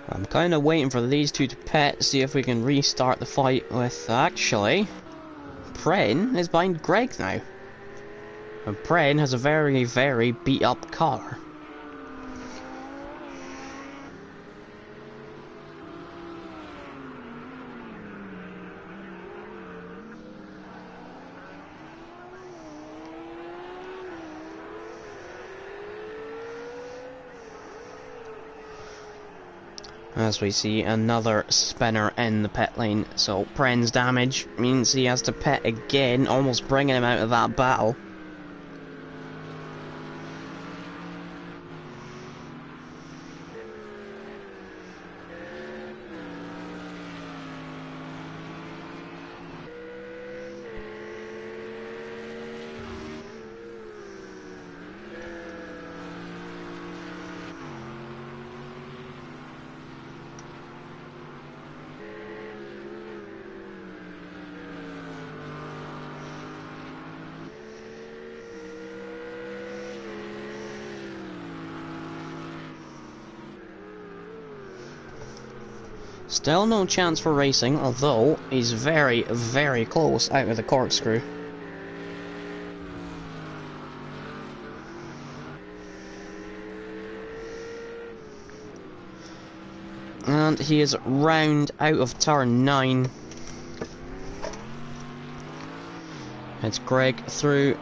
I'm kind of waiting for these two to pit, see if we can restart the fight with, actually, Pren is behind Greg now. And Pren has a very, very beat up car. As we see another spinner in the pit lane, so Pren's damage means he has to pit again, almost bringing him out of that battle. Still no chance for racing, although he's very, very close out of the corkscrew. And he is round out of turn 9. It's Greg through.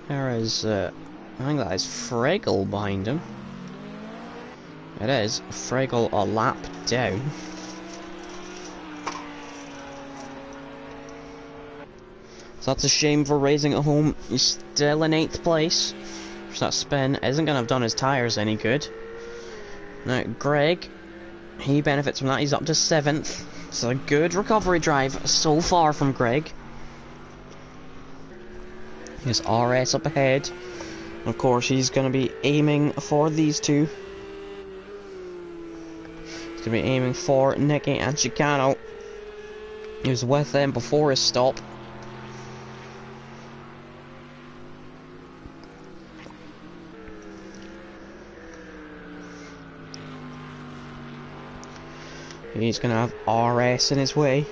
There is, I think that is Fraggle behind him. It is. Fraggle a lap down. So that's a shame for racing at home. He's still in 8th place. So that spin isn't going to have done his tyres any good. Now, Greg, he benefits from that. He's up to 7th. It's a good recovery drive so far from Greg. His RS up ahead. Of course, he's going to be aiming for these two. He's going to be aiming for Nicky and Chicano. He was with them before his stop. He's going to have RS in his way.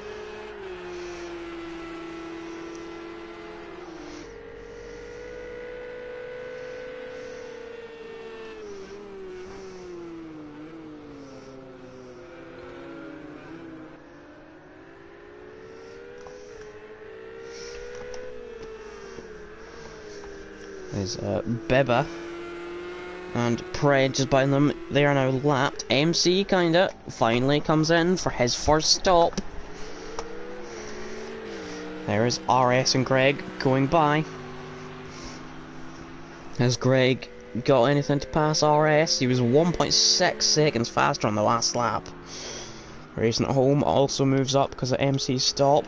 There's Beba and Pred just behind them. They are now lapped. MC kinda finally comes in for his first stop. There is RS and Greg going by. Has Greg got anything to pass RS? He was 1.6 seconds faster on the last lap. Racing at home also moves up because of MC's stop.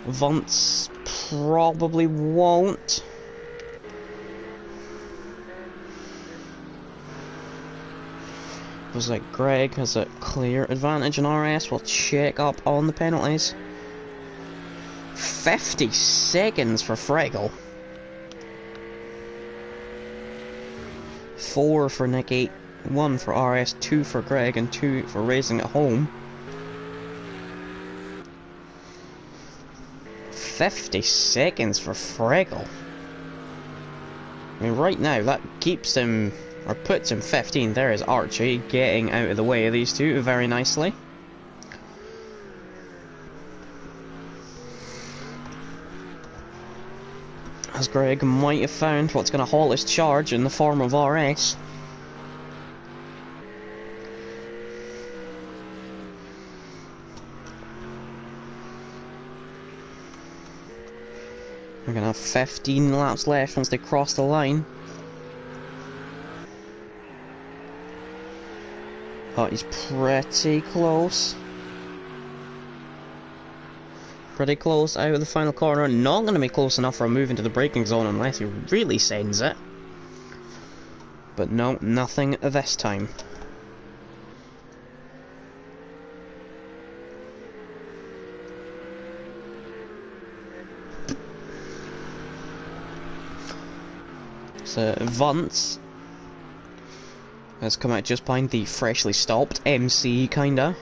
Vance probably won't. Looks like Greg has a clear advantage in RS. We'll check up on the penalties. 50 seconds for Fraggle. 4 for Nicky, 1 for RS, 2 for Greg, and 2 for racing at home. 50 seconds for Fraggle. I mean, right now, that keeps him, or puts him 15. There is Archie getting out of the way of these two very nicely. As Greg might have found what's going to halt his charge in the form of RS. We're going to have 15 laps left once they cross the line. But he's pretty close. Pretty close out of the final corner. Not going to be close enough for a move into the braking zone unless he really sends it. But no, nothing this time. So Vance has come out just behind the freshly stopped MC, kinda.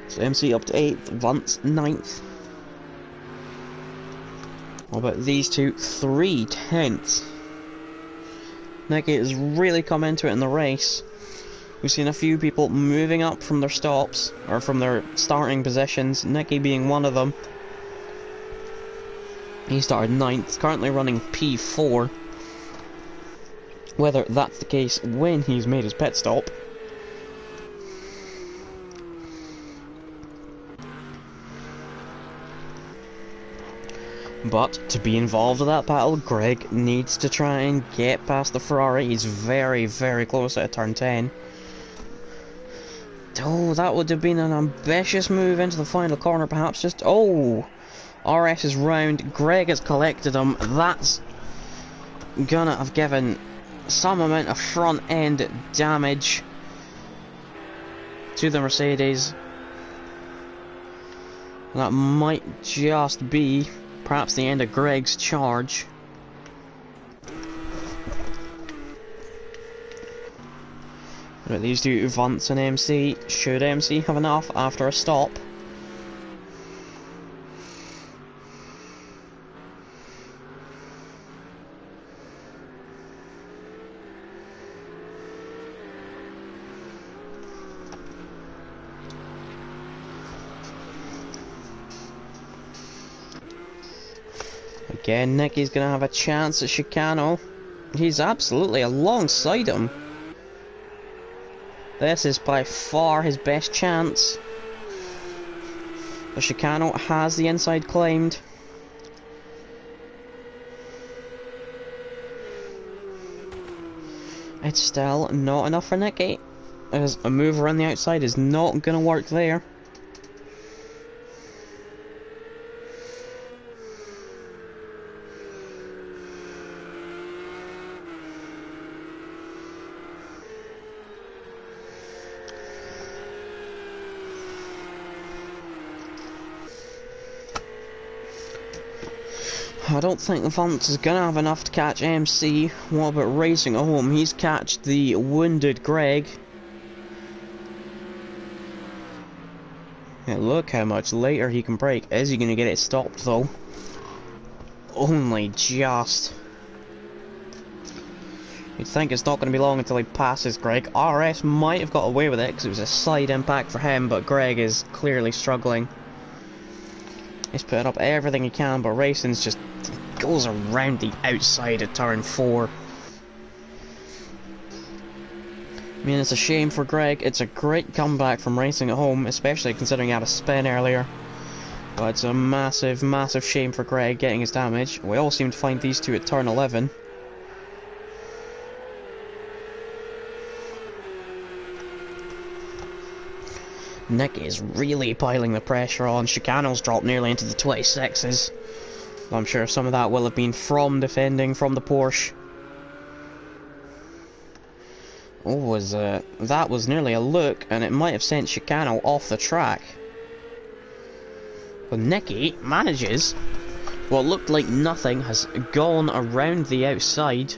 So MC up to 8th, Vance 9th. What about these two? 3/10. Nicky has really come into it in the race. We've seen a few people moving up from their stops, or from their starting positions, Nicky being one of them. He started 9th, currently running P4. Whether that's the case when he's made his pit stop. But to be involved in that battle, Greg needs to try and get past the Ferrari. He's very, very close at turn 10. Oh, that would have been an ambitious move into the final corner, perhaps. Just, oh, RS is round. Greg has collected him. That's gonna have given some amount of front end damage to the Mercedes. That might just be perhaps the end of Greg's charge. But these two, Vance and MC, should MC have enough after a stop? Again, Nicky's gonna have a chance at Chicano. He's absolutely alongside him. This is by far his best chance. The Chicano has the inside claimed. It's still not enough for Nicky, as a move around the outside is not gonna work there. I don't think Vance is gonna have enough to catch MC. What about racing at home? He's catched the wounded Greg. Yeah, look how much later he can brake. Is he gonna get it stopped though? Only just. You'd think it's not going to be long until he passes Greg. RS might have got away with it because it was a side impact for him, but Greg is clearly struggling. He's putting up everything he can, but racing's just goes around the outside of turn 4. I mean, it's a shame for Greg. It's a great comeback from racing at home, especially considering he had a spin earlier. But it's a massive, massive shame for Greg getting his damage. We all seem to find these two at turn 11. Nick is really piling the pressure on. Chicano's dropped nearly into the 26s. I'm sure some of that will have been from defending from the Porsche. Oh, that was nearly a look, and it might have sent Chicano off the track. But Nicky manages. What looked like nothing has gone around the outside.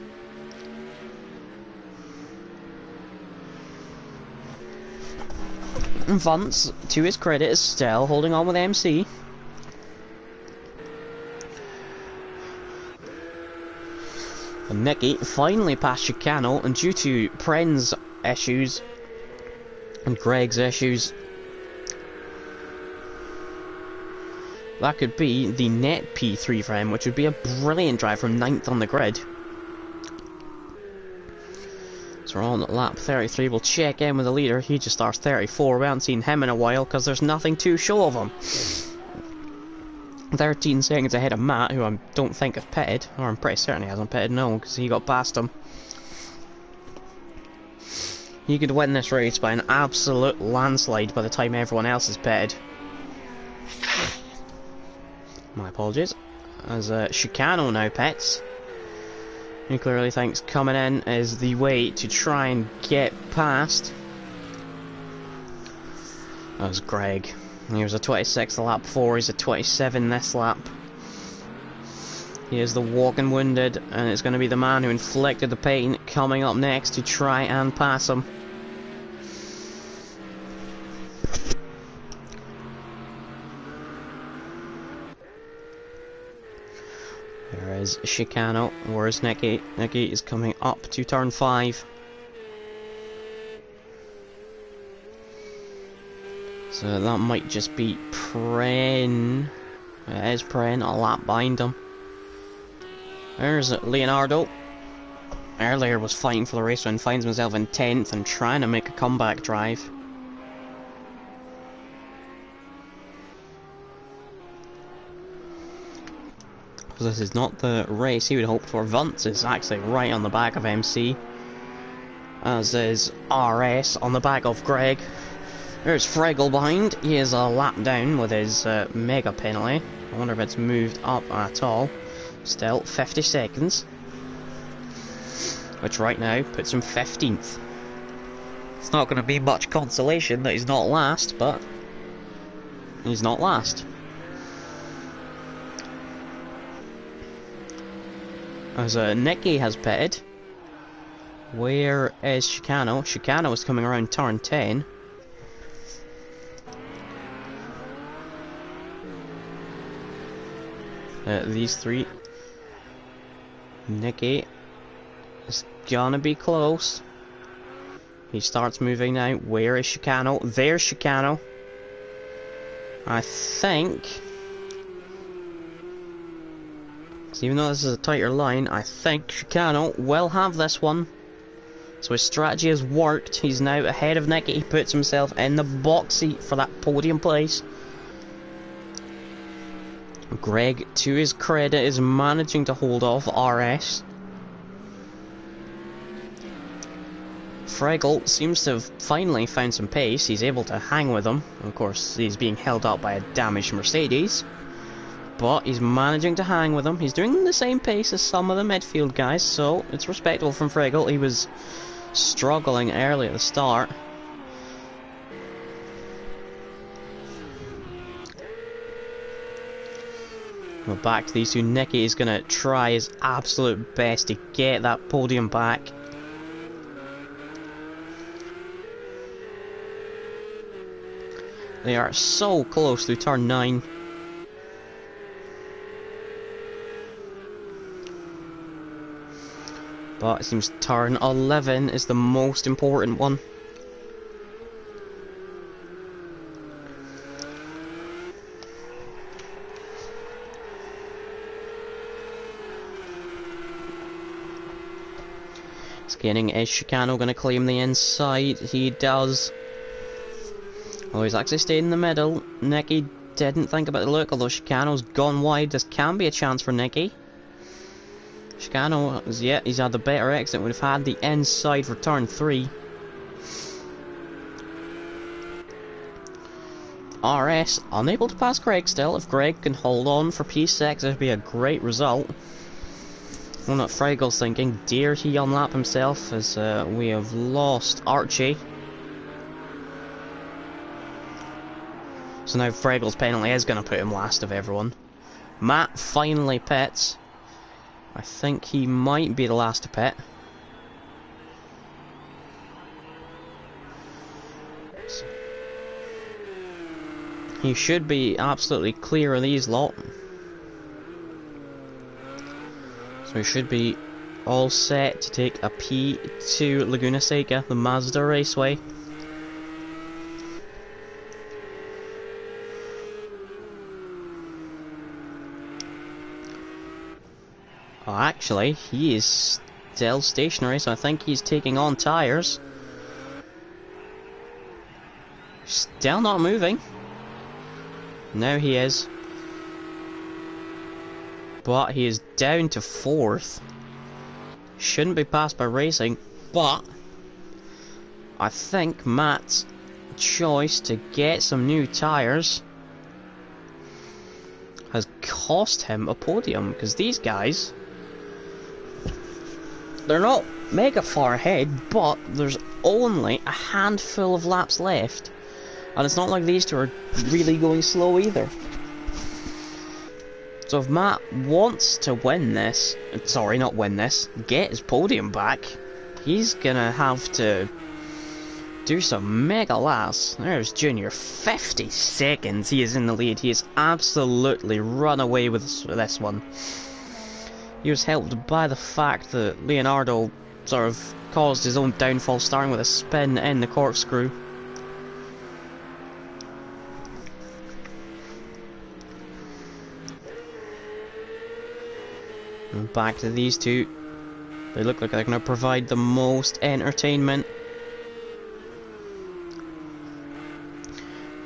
Vance, to his credit, is still holding on with MC. And Nicky finally passed Chicano, and due to Pren's issues and Greg's issues, that could be the net P3 for him, which would be a brilliant drive from 9th on the grid. So we're on lap 33, we'll check in with the leader. He just starts 34, we haven't seen him in a while because there's nothing to show of him. 13 seconds ahead of Matt, who I don't think has pitted, or I'm pretty certain he hasn't pitted, no, because he got past him. He could win this race by an absolute landslide by the time everyone else is pitted. My apologies. As Chicano now pits. He clearly thinks coming in is the way to try and get past. That was Greg. He was a 26 the lap before, he's a 27 this lap. He is the walking wounded, and it's going to be the man who inflicted the pain coming up next to try and pass him. There is Chicano. Where's Nicky? Nicky is coming up to turn 5. So that might just be Pren. It is Pren, a lap behind him. There's Leonardo. Earlier was fighting for the race and finds himself in 10th and trying to make a comeback drive. This is not the race he would hope for. Vance is actually right on the back of MC, as is RS on the back of Greg. There's Frigel behind. He is a lap down with his mega penalty. I wonder if it's moved up at all. Still 50 seconds, which right now puts him 15th. It's not going to be much consolation that he's not last, but he's not last. As Nicky has pitted. Where is Chicano? Chicano is coming around turn 10. These three. Nicky is gonna be close. He starts moving now. Where is Chicano? There's Chicano. I think, so even though this is a tighter line, I think Chicano will have this one. So his strategy has worked. He's now ahead of Nicky. He puts himself in the box seat for that podium place. Greg, to his credit, is managing to hold off RS. Frigel seems to have finally found some pace. He's able to hang with him. Of course, he's being held up by a damaged Mercedes, but he's managing to hang with him. He's doing the same pace as some of the midfield guys, so it's respectable from Frigel. He was struggling early at the start. Well, back to these two. Nicky is going to try his absolute best to get that podium back. They are so close through turn 9. But it seems turn 11 is the most important one. Scanning, is Chicano going to claim the inside? He does. Oh, he's actually stayed in the middle. Nicky didn't think about the look, although Chicano's gone wide. This can be a chance for Nicky. Chicano, yeah, he's had the better exit. Would have had the inside for turn 3. RS unable to pass Greg still. If Greg can hold on for P6, it would be a great result. Well, not Fragle's thinking, dare he unlap himself, as we have lost Archie. So now Fragle's penalty is going to put him last of everyone. Matt finally pits. I think he might be the last to pit. He should be absolutely clear of these lot. So we should be all set to take a P2 Laguna Seca, the Mazda Raceway. Oh, actually, he is still stationary, so I think he's taking on tyres. Still not moving. Now he is. But he is down to 4th. Shouldn't be passed by racing, but I think Matt's choice to get some new tyres has cost him a podium, because these guys, they're not mega far ahead, but there's only a handful of laps left. And it's not like these two are really going slow either. So if Matt wants to win this, sorry, not win this, get his podium back, he's gonna have to do some mega laps. There's Junior, 50 seconds he is in the lead. He has absolutely run away with this one. He was helped by the fact that Leonardo sort of caused his own downfall, starting with a spin in the corkscrew. And back to these two. They look like they're going to provide the most entertainment.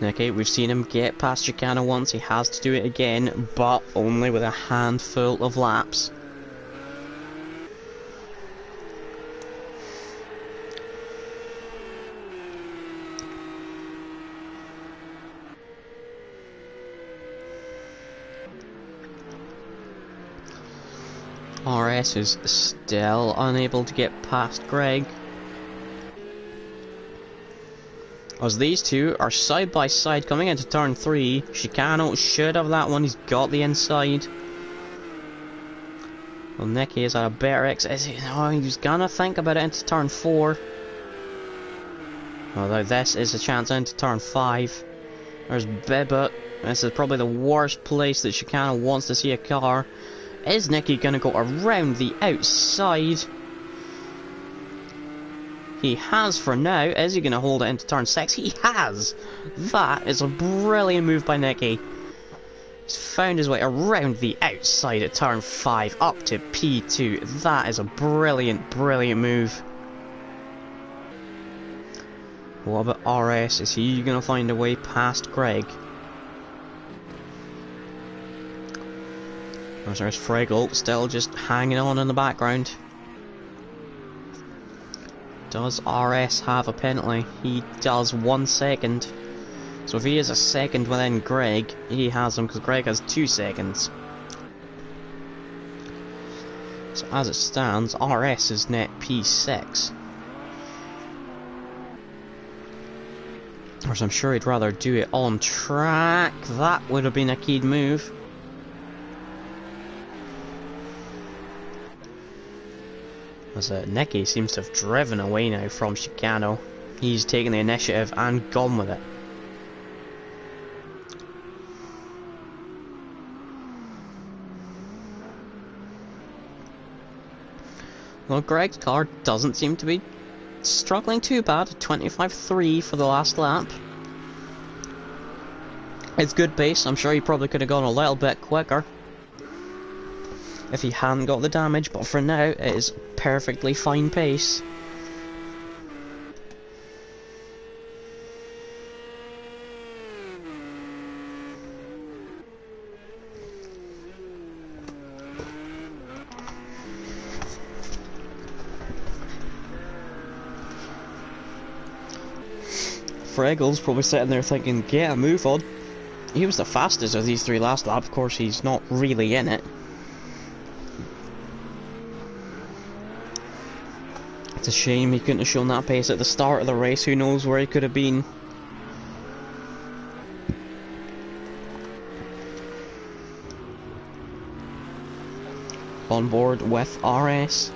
Okay, we've seen him get past Chicano once. He has to do it again, but only with a handful of laps. RS is still unable to get past Greg. As these two are side by side coming into turn 3, Chicano should have that one, he's got the inside. Well, Nicky is at a better exit. He's gonna think about it into turn 4. Although this is a chance into turn 5. There's Bibbit. This is probably the worst place that Chicano wants to see a car. Is Nicky going to go around the outside? He has for now. Is he going to hold it into turn 6? He has! That is a brilliant move by Nicky. He's found his way around the outside at turn 5 up to P2. That is a brilliant, brilliant move. What about RS? Is he going to find a way past Greg? There's Fraggle, still just hanging on in the background. Does RS have a penalty? He does, 1 second. So if he is a second within Greg, he has him, because Greg has 2 seconds. So as it stands, RS is net P6. Whereas I'm sure he'd rather do it on track. That would have been a keyed move. As Nicky seems to have driven away now from Chicano. He's taken the initiative and gone with it. Well, Greg's car doesn't seem to be struggling too bad. 25.3 for the last lap. It's good pace. I'm sure he probably could have gone a little bit quicker if he hadn't got the damage, but for now it is perfectly fine pace. Fregel's probably sitting there thinking, get a move on. He was the fastest of these three last lap. Of course, he's not really in it. It's a shame he couldn't have shown that pace at the start of the race. Who knows where he could have been. On board with RS.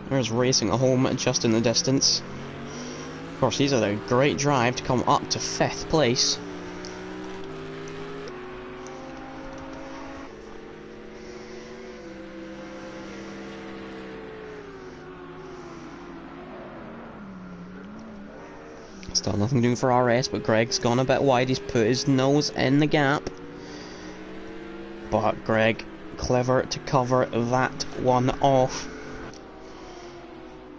There's racing at home just in the distance. Of course, these are a great drive to come up to 5th place. Still nothing doing for RS, but Greg's gone a bit wide. He's put his nose in the gap. But Greg, clever to cover that one off.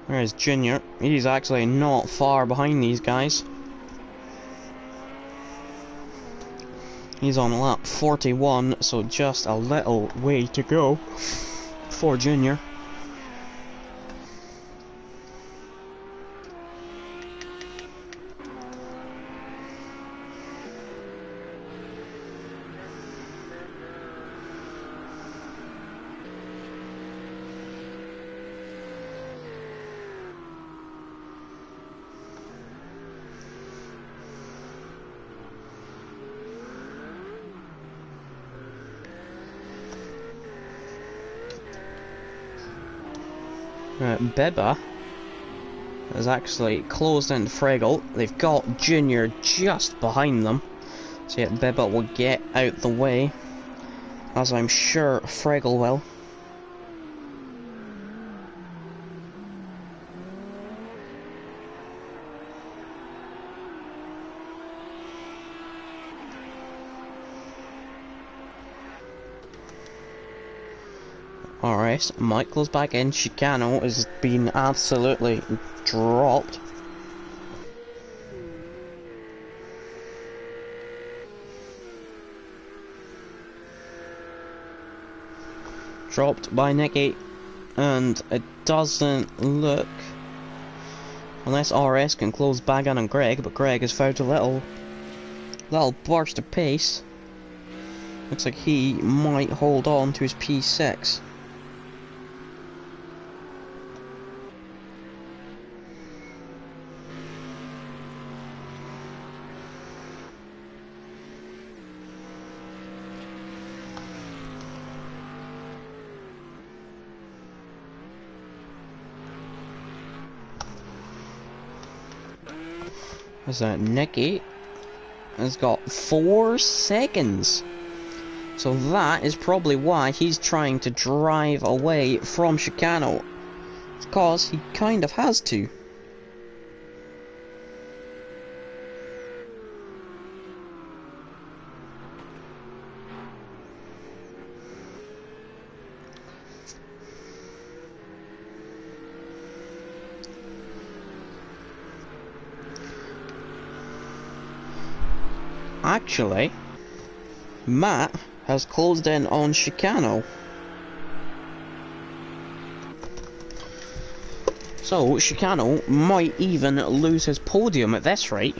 There's Junior. He's actually not far behind these guys. He's on lap 41, so just a little way to go for Junior. Beba has actually closed in Fregel. They've got Junior just behind them. So yeah, Beba will get out the way, as I'm sure Fregel will. RS, Michael's back in. Chicano has been absolutely dropped. Dropped by Nicky, and it doesn't look, unless RS can close back on Greg, but Greg has found a little burst of pace. Looks like he might hold on to his P6. So Nicky has got 4 seconds. So that is probably why he's trying to drive away from Chicano. It's because he kind of has to. Actually, Matt has closed in on Chicano. So Chicano might even lose his podium at this rate.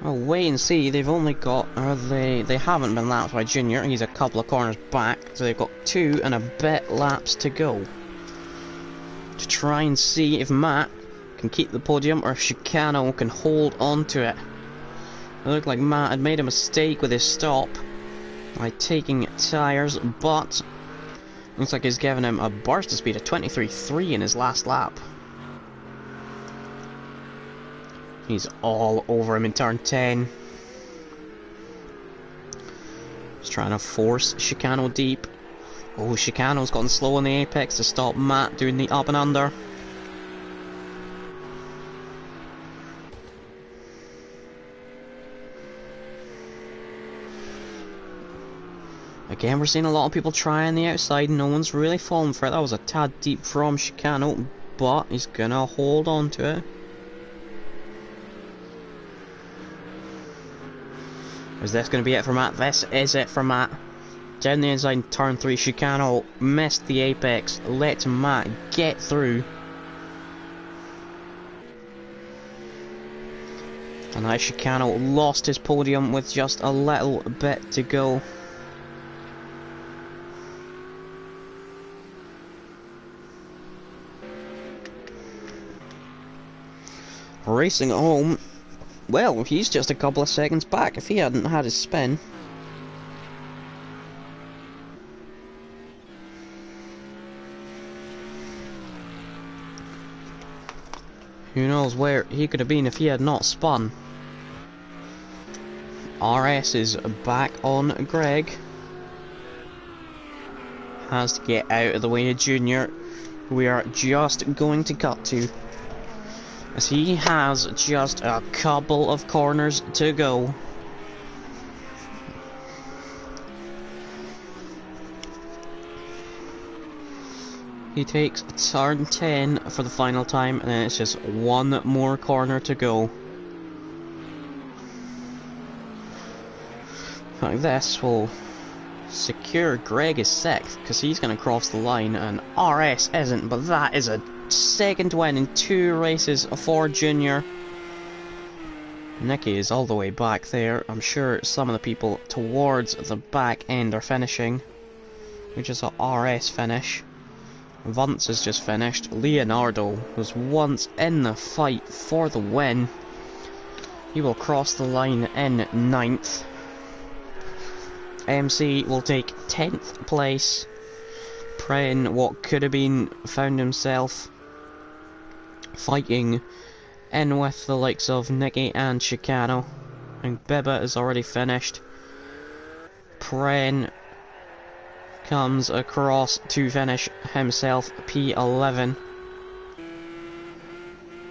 I'll wait and see. They've only got, they haven't been lapped by Junior. He's a couple of corners back, so they've got 2 and a bit laps to go to try and see if Matt can keep the podium or if Chicano can hold on to it. It looked like Matt had made a mistake with his stop by taking tyres, but looks like he's given him a burst of speed of 23.3 in his last lap. He's all over him in turn 10. Just trying to force Chicano deep. Oh, Chicano's gotten slow on the apex to stop Matt doing the up and under. Again, we're seeing a lot of people trying the outside. No one's really falling for it. That was a tad deep from Chicano, but he's gonna hold on to it. Is this going to be it for Matt? This is it for Matt. Down the inside, turn 3, Chicano missed the apex. Let Matt get through. And now Chicano lost his podium with just a little bit to go. Racing home. Well, he's just a couple of seconds back if he hadn't had his spin. Who knows where he could have been if he had not spun. RS is back on Greg. Has to get out of the way of Junior, who we are just going to cut to, as he has just a couple of corners to go. He takes turn 10 for the final time, and then it's just one more corner to go. Like this will secure Greg is 6th, because he's going to cross the line, and RS isn't, but that is a second win in 2 races for Junior. Nicky is all the way back there. I'm sure some of the people towards the back end are finishing. We just saw RS finish. Vance has just finished. Leonardo was once in the fight for the win. He will cross the line in 9th. MC will take 10th place. Pren, what could have been, found himself fighting in with the likes of Nicky and Chicano. And Bibba is already finished. Pren comes across to finish himself P11.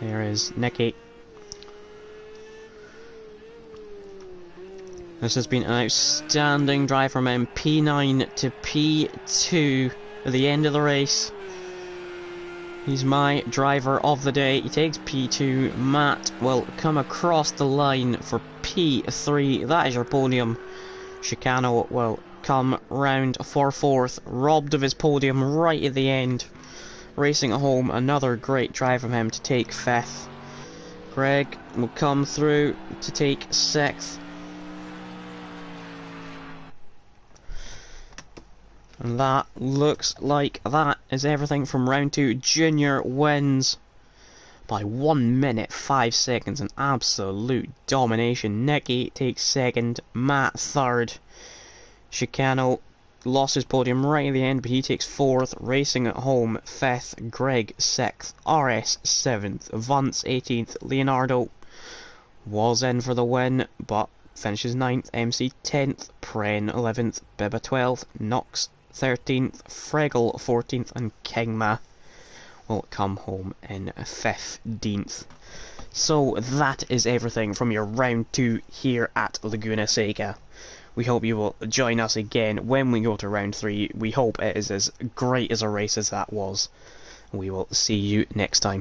There is Nicky. This has been an outstanding drive from him. P9 to P2 at the end of the race. He's my driver of the day. He takes P2. Matt will come across the line for P3. That is your podium. Chicano will come round for 4th. Robbed of his podium right at the end. Racing at home. Another great drive from him to take 5th. Greg will come through to take 6th. And that looks like that is everything from round 2. Junior wins by 1 minute 5 seconds. An absolute domination. Nicky takes 2nd. Matt 3rd. Chicano lost his podium right at the end, but he takes 4th. Racing at home 5th. Greg 6th. RS 7th. Vance 18th. Leonardo was in for the win, but finishes 9th. MC 10th. Pren 11th. Bibba 12th. Knox 13th, Fregel 14th, and Kingma will come home in 15th. So that is everything from your round 2 here at Laguna Seca. We hope you will join us again when we go to round 3. We hope it is as great as a race as that was. We will see you next time.